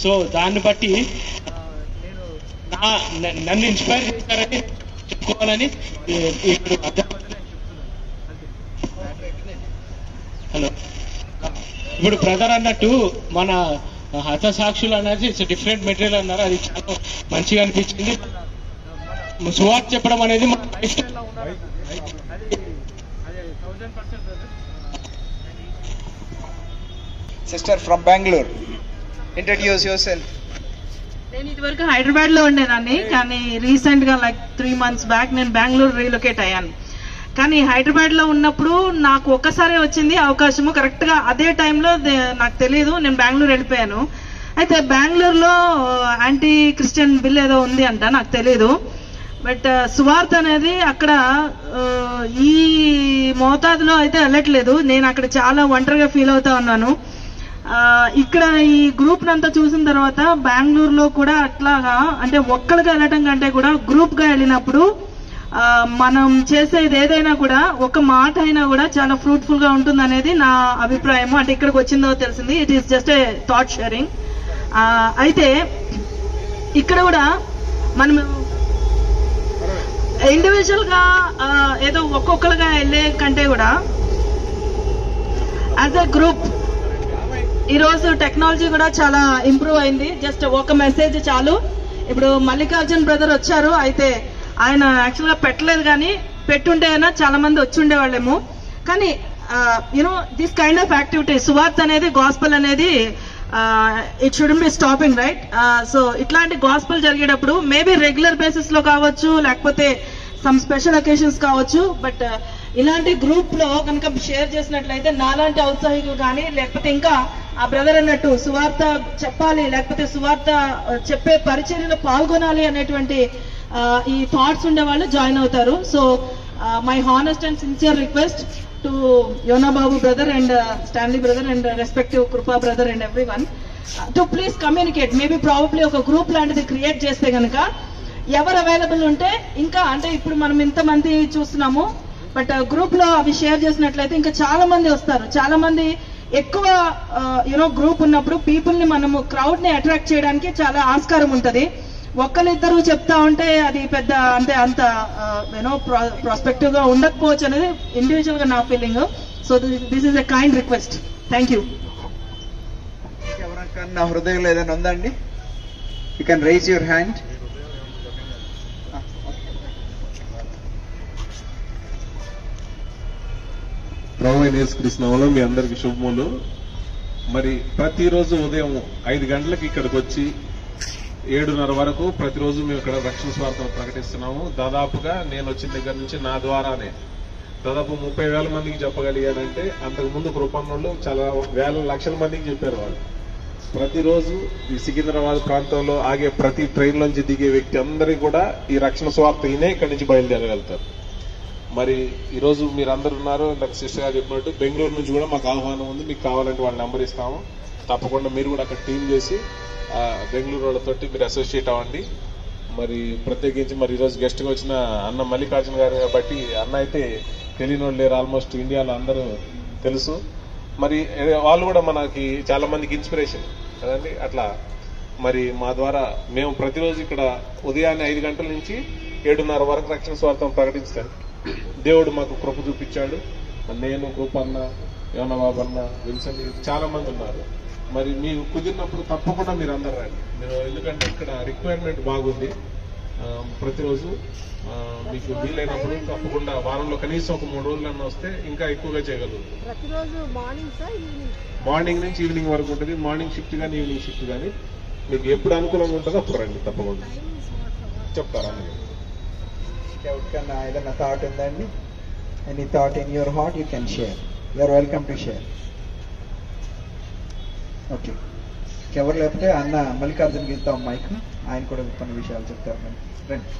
సో దాన్ని బట్టి నన్ను ఇన్స్పైర్ చేశారని చెప్పుకోవాలని ఇప్పుడు హలో ఇప్పుడు బ్రదర్ అన్నట్టు మన హతసాక్షులు అనేది ఇట్స్ డిఫరెంట్ మెటీరియల్ అన్నారు. అది చాలా మంచిగా అనిపించింది. సువార్త చెప్పడం అనేది మన లైఫ్ స్టైల్లో ఉండాలి. Sister from Bengaluru, introduce your self. నేను ఇదివరకు హైదరాబాద్ లో ఉండేదాన్ని, కానీ రీసెంట్ గా లైక్ 3 months బ్యాక్ నేను బెంగళూరు రీలొకేట్ అయ్యాను. కానీ హైదరాబాద్ లో ఉన్నప్పుడు నాకు ఒక్కసారి వచ్చింది అవకాశము. కరెక్ట్ గా అదే టైంలో నాకు తెలియదు, నేను బెంగళూరు వెళ్ళిపోయాను. అయితే బెంగళూరులో యాంటీ క్రిస్టియన్ బిల్ ఏదో ఉంది అంట, నాకు తెలీదు. బట్ సువార్త అనేది అక్కడ ఈ మోతాదులో అయితే వెళ్ళట్లేదు. నేను అక్కడ చాలా ఒంటరిగా ఫీల్ అవుతా ఉన్నాను. ఇక్కడ ఈ గ్రూప్ నంతా చూసిన తర్వాత బెంగళూరులో కూడా అట్లాగా, అంటే ఒక్కడిగా వెళ్ళటం కంటే కూడా గ్రూప్ గా వెళ్ళినప్పుడు మనం చేసేది ఏదైనా కూడా ఒక మాట అయినా కూడా చాలా ఫ్రూట్ఫుల్ గా ఉంటుంది అనేది నా అభిప్రాయం. అంటే ఇక్కడికి వచ్చిందో తెలిసింది. It is just a thought sharing. అయితే ఇక్కడ కూడా మనం ఇండివిజువల్ గా ఏదో ఒక్కొక్కరుగా వెళ్ళే కంటే కూడా యాజ్ ఎ గ్రూప్, ఈరోజు టెక్నాలజీ కూడా చాలా ఇంప్రూవ్ అయింది. జస్ట్ ఒక మెసేజ్ చాలు. ఇప్పుడు మల్లికార్జున్ బ్రదర్ వచ్చారు, అయితే ఆయన యాక్చువల్ గా పెట్టలేదు, కానీ పెట్టుంటే అయినా చాలా మంది వచ్చి ఉండేవాళ్ళేమో. కానీ you know this kind of activity, సువార్త అనేది, గాస్పల్ అనేది it shouldn't be stopping, right? So ఇట్లాంటి గాస్పల్ జరిగేటప్పుడు మేబీ రెగ్యులర్ బేసిస్ లో కావచ్చు, లేకపోతే సమ్ స్పెషల్ అకేషన్స్ కావచ్చు, బట్ ఇలాంటి గ్రూప్ లో కనుక షేర్ చేసినట్లయితే నాలాంటి ఔత్సాహికులు కానీ, లేకపోతే ఇంకా ఆ బ్రదర్ అన్నట్టు సువార్త చెప్పాలి, లేకపోతే సువార్త చెప్పే పరిచర్యలో పాల్గొనాలి అనేటువంటి ఈ థాట్స్ ఉండే వాళ్ళు జాయిన్ అవుతారు. So my honest and sincere request to Yona Babu brother and Stanley brother and respective Krupa brother and everyone to please communicate. Maybe probably ఒక గ్రూప్ లాంటిది క్రియేట్ చేస్తే కనుక ఎవరు అవైలబుల్ ఉంటే, ఇంకా అంటే ఇప్పుడు మనం ఇంతమంది చూస్తున్నాము, బట్ గ్రూప్ లో అవి షేర్ చేసినట్లయితే ఇంకా చాలా మంది వస్తారు. చాలా మంది ఎక్కువ యూనో గ్రూప్ ఉన్నప్పుడు పీపుల్ ని మనము క్రౌడ్ ని అట్రాక్ట్ చేయడానికి చాలా ఆస్కారం ఉంటది. ఒక్కరిద్దరు చెప్తా ఉంటే అది పెద్ద అంటే అంత యూనో ప్రాస్పెక్టివ్ గా ఉండకపోవచ్చు అనేది ఇండివిజువల్ గా నా feeling. So this is a kind request. Thank you. ఎవరికన్నా హృదయంలో ఏదైనా ఉందండి? You can rise your hand. ప్రభువైన యేసుక్రీస్తు నామములో మీ అందరికి శుభములు. మరి ప్రతిరోజు ఉదయం 5 గంటలకు ఇక్కడికి వచ్చి 7:30 వరకు ప్రతిరోజు మేము ఇక్కడ రక్షణ స్వార్థం ప్రకటిస్తున్నాము. దాదాపుగా నేను వచ్చిన దగ్గర నుంచి నా ద్వారానే దాదాపు 30,000 మందికి చెప్పగలిగానంటే, అంతకుముందు కృపన్నోళ్ళు చాలా వేల లక్షల మందికి చెప్పారు. వాళ్ళు ప్రతిరోజు ఈ సికింద్రాబాద్ ప్రాంతంలో ఆగే ప్రతి ట్రైన్ నుంచి దిగే వ్యక్తి అందరికీ కూడా ఈ రక్షణ స్వార్థ ఈయనే ఇక్కడి నుంచి బయలుదేరగలుగుతారు. మరి ఈరోజు మీరు అందరు ఉన్నారు, నాకు సిస్టర్ గారు చెప్పినట్టు బెంగళూరు నుంచి కూడా మాకు ఆహ్వానం ఉంది. మీకు కావాలంటే వాళ్ళ నెంబర్ ఇస్తాము. తప్పకుండా మీరు కూడా అక్కడ టీం చేసి బెంగళూరు వాళ్ళతోటి మీరు అసోసియేట్ అవ్వండి. మరి ప్రత్యేకించి మరి ఈరోజు గెస్ట్గా వచ్చిన అన్న మల్లికార్జున గారు కాబట్టి, అన్న అయితే తెలియని వాళ్ళు లేరు, ఆల్మోస్ట్ ఇండియాలో అందరూ తెలుసు. మరి వాళ్ళు కూడా మనకి చాలా మందికి ఇన్స్పిరేషన్ కదండి. అట్లా మరి మా ద్వారా మేము ప్రతిరోజు ఇక్కడ ఉదయాన్నే 5 గంటల నుంచి 7:30 వరకు రక్షణ స్వార్థం ప్రకటించాను. దేవుడు మాకు కృప చూపించాడు. నేను, కృపన్న, యోనా బాబన్న, విల్సన్, చాలా మంది ఉన్నారు. మరి మీకు కుదిరినప్పుడు తప్పకుండా మీరు అందరు రండి. ఎందుకంటే ఇక్కడ రిక్వైర్మెంట్ బాగుంది. ప్రతిరోజు మీకు వీలైనప్పుడు తప్పకుండా వారంలో కనీసం ఒక 3 రోజులన్నా వస్తే ఇంకా ఎక్కువగా చేయగలుగుతాం. మార్నింగ్ నుంచి ఈవినింగ్ వరకు ఉంటుంది. మార్నింగ్ షిఫ్ట్ కానీ ఈవినింగ్ షిఫ్ట్ కానీ మీకు ఎప్పుడు అనుకూలంగా ఉంటుందో అప్పుడు రండి. తప్పకుండా చెప్తారా? ఎవరికన్నా ఏదైనా థాట్ ఉందండి? Any thought in your heart you can share. You are welcome to share. Okay, ఎవరు లేకపోతే అన్న మల్లికార్జున్కి ఇస్తాం మైక్. ఆయన కూడా కొన్ని విషయాలు చెప్తారు. రండి.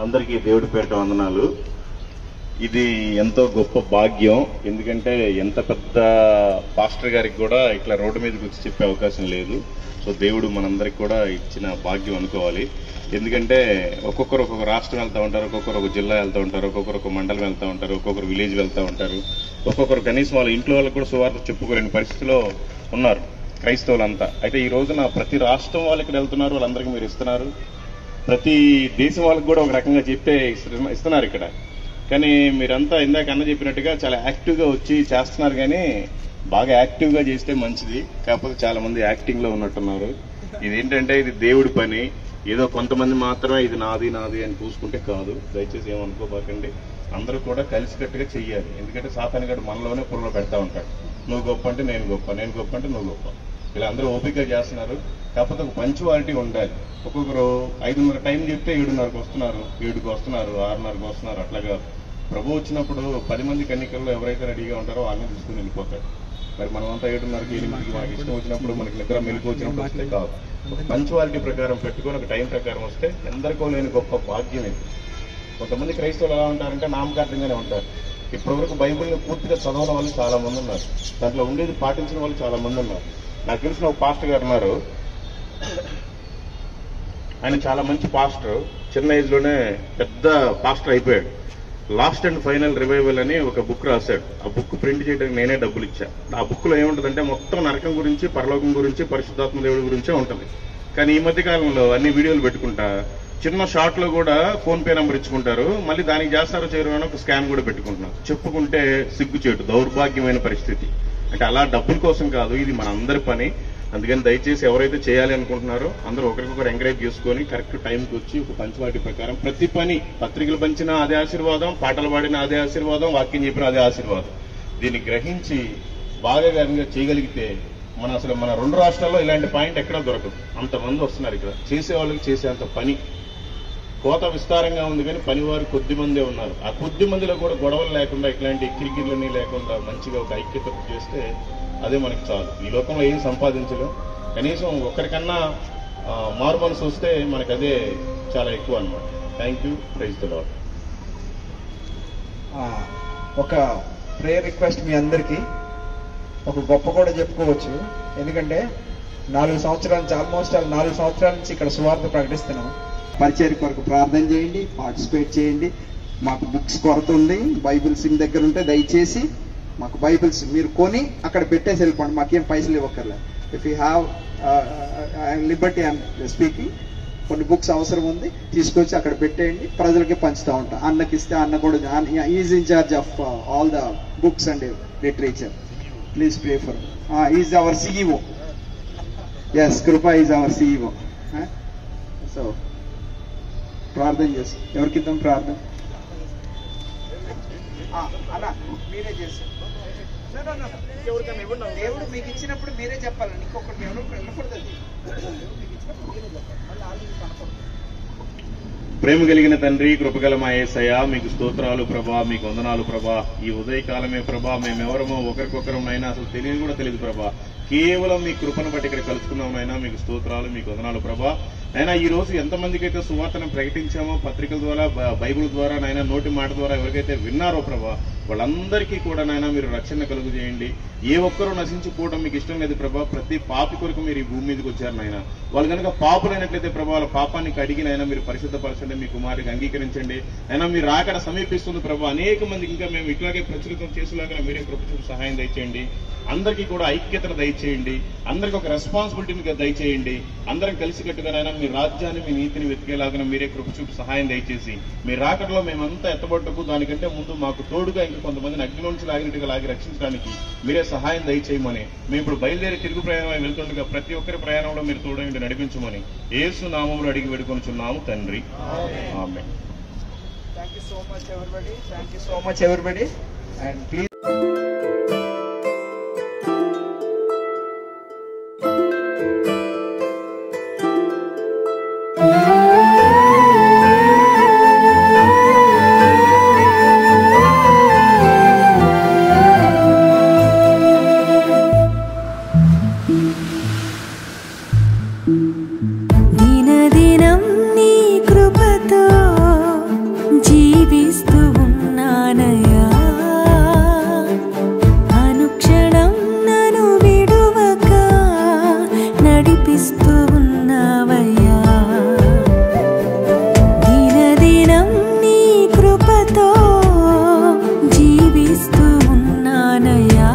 అందరికీ దేవుడి పేరిట వందనాలు. ఇది ఎంతో గొప్ప భాగ్యం. ఎందుకంటే ఎంత పెద్ద పాస్టర్ గారికి కూడా ఇట్లా రోడ్డు మీదకి వచ్చి చెప్పే అవకాశం లేదు. సో దేవుడు మనందరికి కూడా ఇచ్చిన భాగ్యం అనుకోవాలి. ఎందుకంటే ఒక్కొక్కరు ఒక్కొక్క రాష్ట్రం వెళ్తూ ఉంటారు, ఒక్కొక్కరు ఒక జిల్లా వెళ్తూ ఉంటారు, ఒక్కొక్కరు ఒక మండలం వెళ్తూ ఉంటారు, ఒక్కొక్కరు విలేజ్ వెళ్తూ ఉంటారు, ఒక్కొక్కరు కనీసం వాళ్ళ ఇంట్లో వాళ్ళకి కూడా సువార్త చెప్పుకోలేని పరిస్థితిలో ఉన్నారు క్రైస్తవులంతా. అయితే ఈ రోజున ప్రతి రాష్ట్రం వాళ్ళు ఇక్కడ వెళ్తున్నారు, వాళ్ళందరికీ మీరు ఇస్తున్నారు. ప్రతి దేశం వాళ్ళకి కూడా ఒక రకంగా చెప్పే ఇస్తున్నారు ఇక్కడ. కానీ మీరంతా ఇందాక అన్న చెప్పినట్టుగా చాలా యాక్టివ్గా వచ్చి చేస్తున్నారు. కానీ బాగా యాక్టివ్గా చేస్తే మంచిది. కాకపోతే చాలా మంది యాక్టింగ్ లో ఉన్నట్టున్నారు. ఇదేంటంటే ఇది దేవుడి పని. ఏదో కొంతమంది మాత్రమే ఇది నాది నాది అని చూసుకుంటే కాదు. దయచేసి ఏమనుకోబాకండి. అందరూ కూడా కలిసికట్టుగా చెయ్యాలి. ఎందుకంటే సాతాను గడు మనలోనే పుర్రలో పెడతా ఉంటాడు. నువ్వు గొప్ప అంటే నేను గొప్ప, నేను గొప్ప అంటే నువ్వు గొప్ప. ఇలా అందరూ ఓపికగా చేస్తున్నారు. కాకపోతే ఒక పంచువాలిటీ ఉండాలి. ఒక్కొక్కరు 5:30 టైం చెప్తే 7:30కి వస్తున్నారు, 7కి వస్తున్నారు, 6:30కి వస్తున్నారు. అట్లాగా ప్రభు వచ్చినప్పుడు 10 మంది కన్నికల్లో ఎవరైతే రెడీగా ఉంటారో వాళ్ళని తీసుకుని వెళ్ళిపోతాడు. మరి మనమంతా 7:30కి 8కి మనకి ఇష్టం వచ్చినప్పుడు మనకి నిద్ర మెలకు వచ్చినప్పుడు వస్తే కాదు. ఒక పంచువాలిటీ ప్రకారం పెట్టుకొని ఒక టైం ప్రకారం వస్తే ఎందరికో లేని గొప్ప భాగ్యం ఇది. కొంతమంది క్రైస్తవులు ఎలా ఉంటారంటే నామకార్థంగానే ఉంటారు. ఇప్పటివరకు బైబిల్ని పూర్తిగా చదవని వాళ్ళు చాలా మంది ఉన్నారు, దాంట్లో ఉండేది పాటించిన వాళ్ళు చాలా మంది ఉన్నారు. నాకు తెలిసిన ఒక పాస్టర్ గారు ఉన్నారు, ఆయన చాలా మంచి పాస్టర్, చిన్న ఏజ్ లోనే పెద్ద పాస్టర్ అయిపోయాడు. లాస్ట్ అండ్ ఫైనల్ రివైవల్ అని ఒక బుక్ రాశాడు. ఆ బుక్ ప్రింట్ చేయడానికి నేనే డబ్బులు ఇచ్చా. ఆ బుక్ లో ఏముంటుందంటే మొత్తం నరకం గురించి, పరలోకం గురించి, పరిశుద్ధాత్మ దేవుడి గురించే ఉంటుంది. కానీ ఈ మధ్య కాలంలో అన్ని వీడియోలు పెట్టుకుంటా చిన్న షార్ట్ లో కూడా ఫోన్ పే నంబర్ ఇచ్చుకుంటారు, మళ్ళీ దానికి చేస్తారో చేయరు ఒక స్కాన్ కూడా పెట్టుకుంటున్నారు. చెప్పుకుంటే సిగ్గుచేటు, దౌర్భాగ్యమైన పరిస్థితి. అంటే అలా డబ్బుల కోసం కాదు, ఇది మన అందరి పని. అందుకని దయచేసి ఎవరైతే చేయాలి అనుకుంటున్నారో అందరూ ఒకరికొకరు ఎంకరేజ్ చేసుకొని కరెక్ట్ టైంకి వచ్చి ఒక పంచువాటి ప్రకారం ప్రతి పని, పత్రికలు పంచినా అదే ఆశీర్వాదం, పాటలు పాడినా అదే ఆశీర్వాదం, వాక్యం చెప్పినా అదే ఆశీర్వాదం. దీన్ని గ్రహించి బాగా చేయగలిగితే అసలు మన 2 రాష్ట్రాల్లో ఇలాంటి పాయింట్ ఎక్కడా దొరకదు. అంతమంది వస్తున్నారు ఇక్కడ, చేసే వాళ్ళకి చేసేంత పని. కోత విస్తారంగా ఉంది కానీ పనివారు కొద్ది మందే ఉన్నారు. ఆ కొద్ది మందిలో కూడా గొడవలు లేకుండా, ఇట్లాంటి కిరికిర్లని లేకుండా మంచిగా ఒక ఐక్యత చేస్తే అదే మనకి చాలు. ఈ లోకంలో ఏం సంపాదించలేం, కనీసం ఒక్కరికన్నా మారు మనసు వస్తే మనకు అదే చాలా ఎక్కువ అన్నమాట. Thank you, praise the lord. ఒక ప్రేయర్ రిక్వెస్ట్ మీ అందరికీ, ఒక గొప్ప కూడా చెప్పుకోవచ్చు. ఎందుకంటే 4 సంవత్సరాల నుంచి, ఆల్మోస్ట్ 4 సంవత్సరాల నుంచి ఇక్కడ సువార్త ప్రకటిస్తున్నాం. పరిచర్య కొరకు ప్రార్థన చేయండి, పార్టిసిపేట్ చేయండి. మాకు బుక్స్ కొరత ఉంది, బైబిల్స్ మీ దగ్గర ఉంటే దయచేసి మాకు బైబిల్స్ మీరు కొని అక్కడ పెట్టేసి వెళ్ళిపోండి, మాకేం పైసలు ఇవ్వక్కర్లేదు. If you have liberty I'm speaking, కొన్ని బుక్స్ అవసరం ఉంది, తీసుకొచ్చి అక్కడ పెట్టేయండి, ప్రజలకి పంచుతూ ఉంటాం. అన్నకి ఇస్తే అన్న కూడా is in charge of all the books and literature. Please pray for is our CEO. Yes, Krupa is our CEO. So ప్రార్థన చేస్తాం. ఎవరికిద్దాం ప్రార్థన? అలా మీరే చేస్తారు. దేవుడు మీకు ఇచ్చినప్పుడు మీరే చెప్పాలండి, ఇంకొకటి ఎవరు వెళ్ళకూడదు. ప్రేమ కలిగిన తండ్రి, కృపగల మా యేసయ్య, మీకు స్తోత్రాలు ప్రభా, మీకు వందనాలు ప్రభా. ఈ ఉదయకాలమే ప్రభా మేమెవరమో ఒకరికొకరం అయినా అసలు తెలియదు కూడా తెలియదు ప్రభా. కేవలం మీ కృపను బట్టి ఇక్కడ కలుసుకున్నాం అయినా మీకు స్తోత్రాలు, మీకు వందనాలు ప్రభా. అయినా ఈ రోజు ఎంతమందికి అయితే సువార్తను ప్రకటించామో, పత్రికల ద్వారా, బైబిల్ ద్వారా, నాయన నోటి మాట ద్వారా ఎవరికైతే విన్నారో ప్రభా, వాళ్ళందరికీ కూడా నాయన మీరు రక్షణ కలుగు చేయండి. ఏ ఒక్కరూ నశించుకోవడం మీకు ఇష్టం లేదు ప్రభా. ప్రతి పాపి కొరకు మీరు ఈ భూమి మీదకి వచ్చారు నాయన. వాళ్ళు కనుక పాపులైనట్లయితే ప్రభా, వాళ్ళ పాపాన్ని కడిగినైనా మీరు పరిశుద్ధపరచండి, మీ కుమారుడికి అంగీకరించండి. అయినా మీరు రాకడ సమీపిస్తుంది ప్రభా. అనేక మందికి ఇంకా మేము ఇట్లాగే ప్రచురితం చేసేలాగా మీరే కృప చూపి సహాయం దయచేయండి. అందరికీ కూడా ఐక్యతను దయచేయండి, అందరికి ఒక రెస్పాన్సిబిలిటీని దయచేయండి. అందరం కలిసికట్టుగానైనా మీ రాజ్యాన్ని, మీ నీతిని వెతికేలాగా మీరే కృప చూపి సహాయం దయచేసి మీ రాకడలో మేమంతా ఎత్తబడ్డకు దానికంటే ముందు మాకు తోడుగా ఇంకా కొంతమందిని అగ్ని నుంచి లాగినట్టుగా లాగి రక్షించడానికి మీరే సహాయం దయచేయమని, మేము ఇప్పుడు బయలుదేరి తిరుగు ప్రయాణమై వెళ్తుండగా ప్రతి ఒక్కరి ప్రయాణంలో మీరు తోడైండి నడిపించమని యేసు నామములో అడిగి వేడుకొనుచున్నాము తండ్రి, ఆమేన్. Thank you so much everybody. Thank you so much everybody. And please దినదినం నీ కృపతో జీవిస్తూ ఉన్నానయ్యా. అనుక్షణం నన్ను విడువక నడిపిస్తూ ఉన్నావయ్యా. దినదినం నీ కృపతో జీవిస్తూ ఉన్నానయ్యా.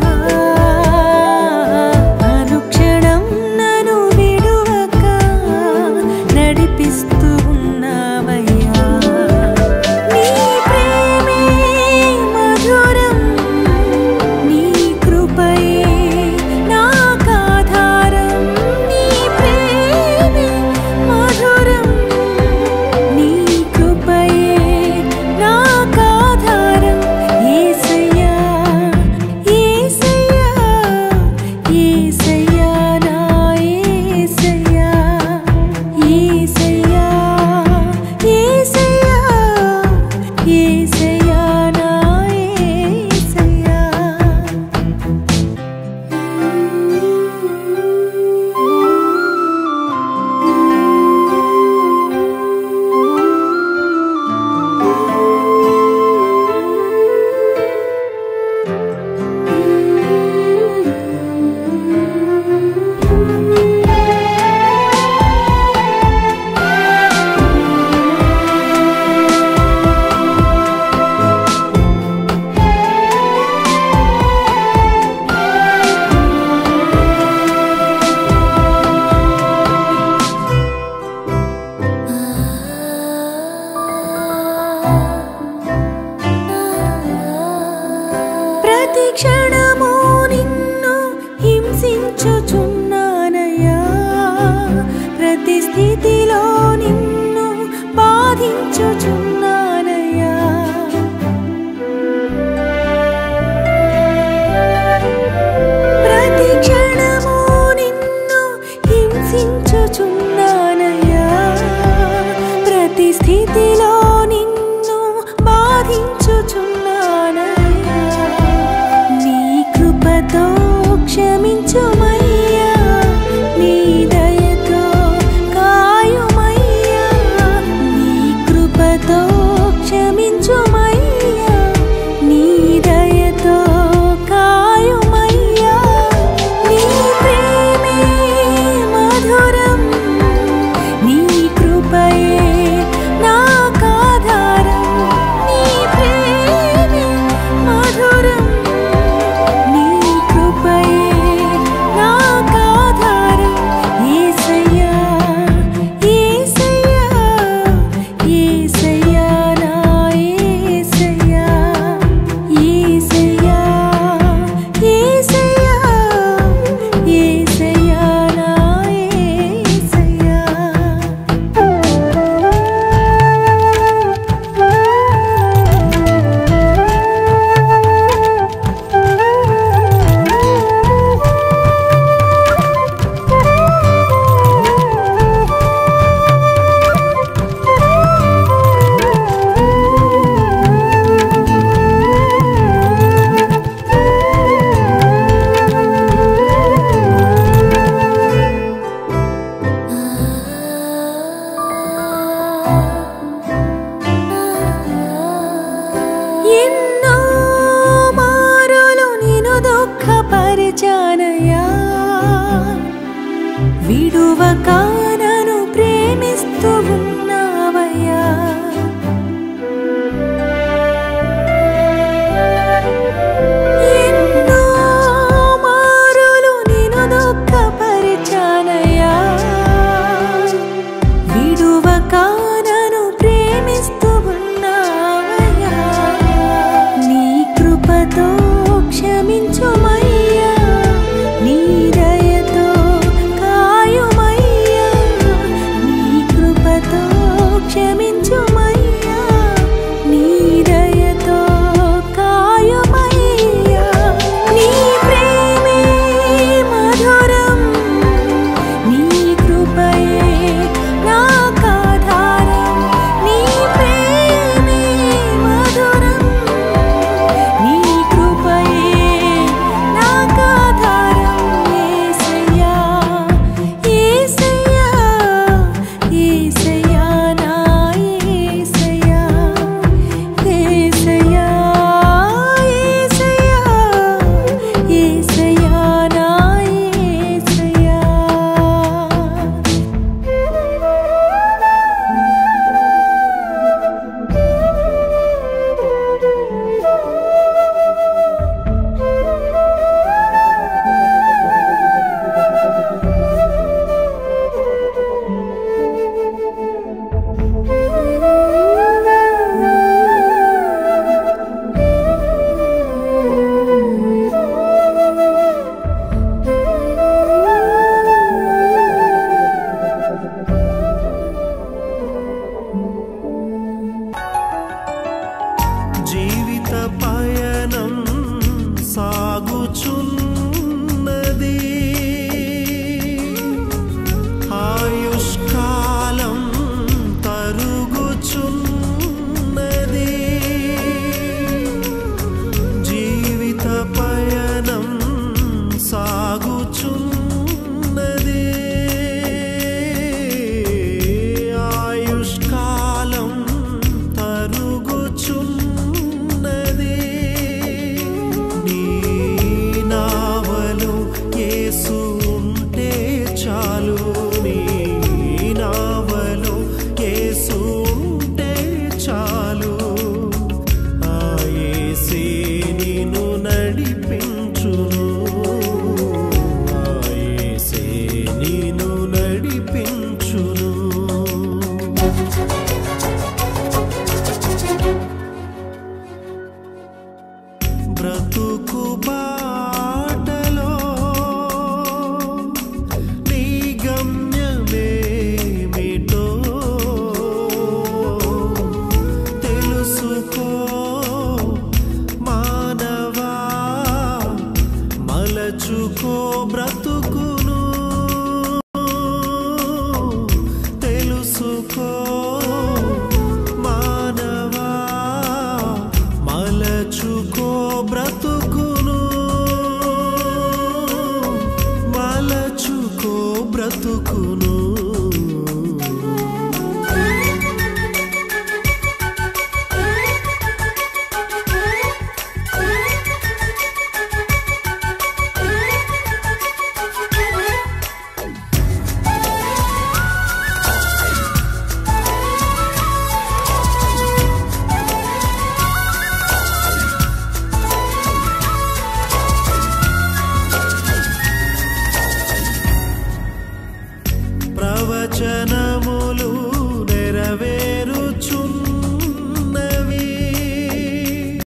అనుక్షణం నన్ను విడువక నడిపిస్తూ ఉన్నావయ్యా. నీ ప్రేమే మధురం, నీ కృపయే నాకాధారం. నీ ప్రేమే మధురం, నీ కృపయే నాకాధారం. యేసయ్యా, యేసయ్యా, యేసయ్యా, నా యేసయ్యా, యేసయ్యా, యేసయ్యా, యేసయ్యా, నా యేసయ్యా. ప్రతి క్షణము నిన్ను హింసించుచున్నానయ్యా, ప్రతి స్థితిలో నిన్ను బాధించుచున్నానయ్యా. ప్రతి క్షణము నిన్ను హింసించుచున్నానయ్యా, ప్రతి స్థితిలో నిన్ను బాధించుచున్నానయ్యా. నీ కృపతో క్షమించుమయ్యా, నీ దయతో కాయుమయ్యా. నీ కృపతో క్షమించుమయ్యా, నీ దయతో కాయుమయ్యా. నీ ప్రేమే మధురం, నీ కృపయే నాకాధారం. నీ ప్రేమే మధురం, నీ కృపయే నాకాధారం. యేసయ్యా యేసయ్యా యేసయ్యా నా యేసయ్యా, యేసయ్యా యేసయ్యా యేసయ్యా నా యేసయ్యా. ఎన్నో మారులు నిన్ను దుఃఖపరిచానయ్యా, విడువక నన్ను ప్రేమిస్తూ ఉన్నావయ్యా. ఎన్నో మారులు నిన్ను దుఃఖపరిచానయ్యా, విడువక నన్ను ప్రేమిస్తూ ఉన్నావయ్యా. నీ కృపతో క్షమించుమయ్యా, నీ దయతో కాయుమయ్యా. నీ కృపతో క్షమించుమయ్యా, నీ దయతో కాయుమయ్యా. నీ ప్రేమే మధురం, నీ కృపయే నాకాధారం. నీ ప్రేమే మధురం, నీ కృపయే నాకాధారం. యేసయ్యా యేసయ్యా యేసయ్యా నా యేసయ్యా, యేసయ్యా యేసయ్యా యేసయ్యా నా యేసయ్యా. జీవిత పయనం సాగుచున్నది, ఆయుష్కాలం తరుగుచున్నది. జీవిత పయనం సాగుచున్నది, ఆయుష్కాలం తరుగుచున్నది. నీ నావలో యేసు ఉంటే చాలు, నీ నావలో యేసు ఉంటే చాలు.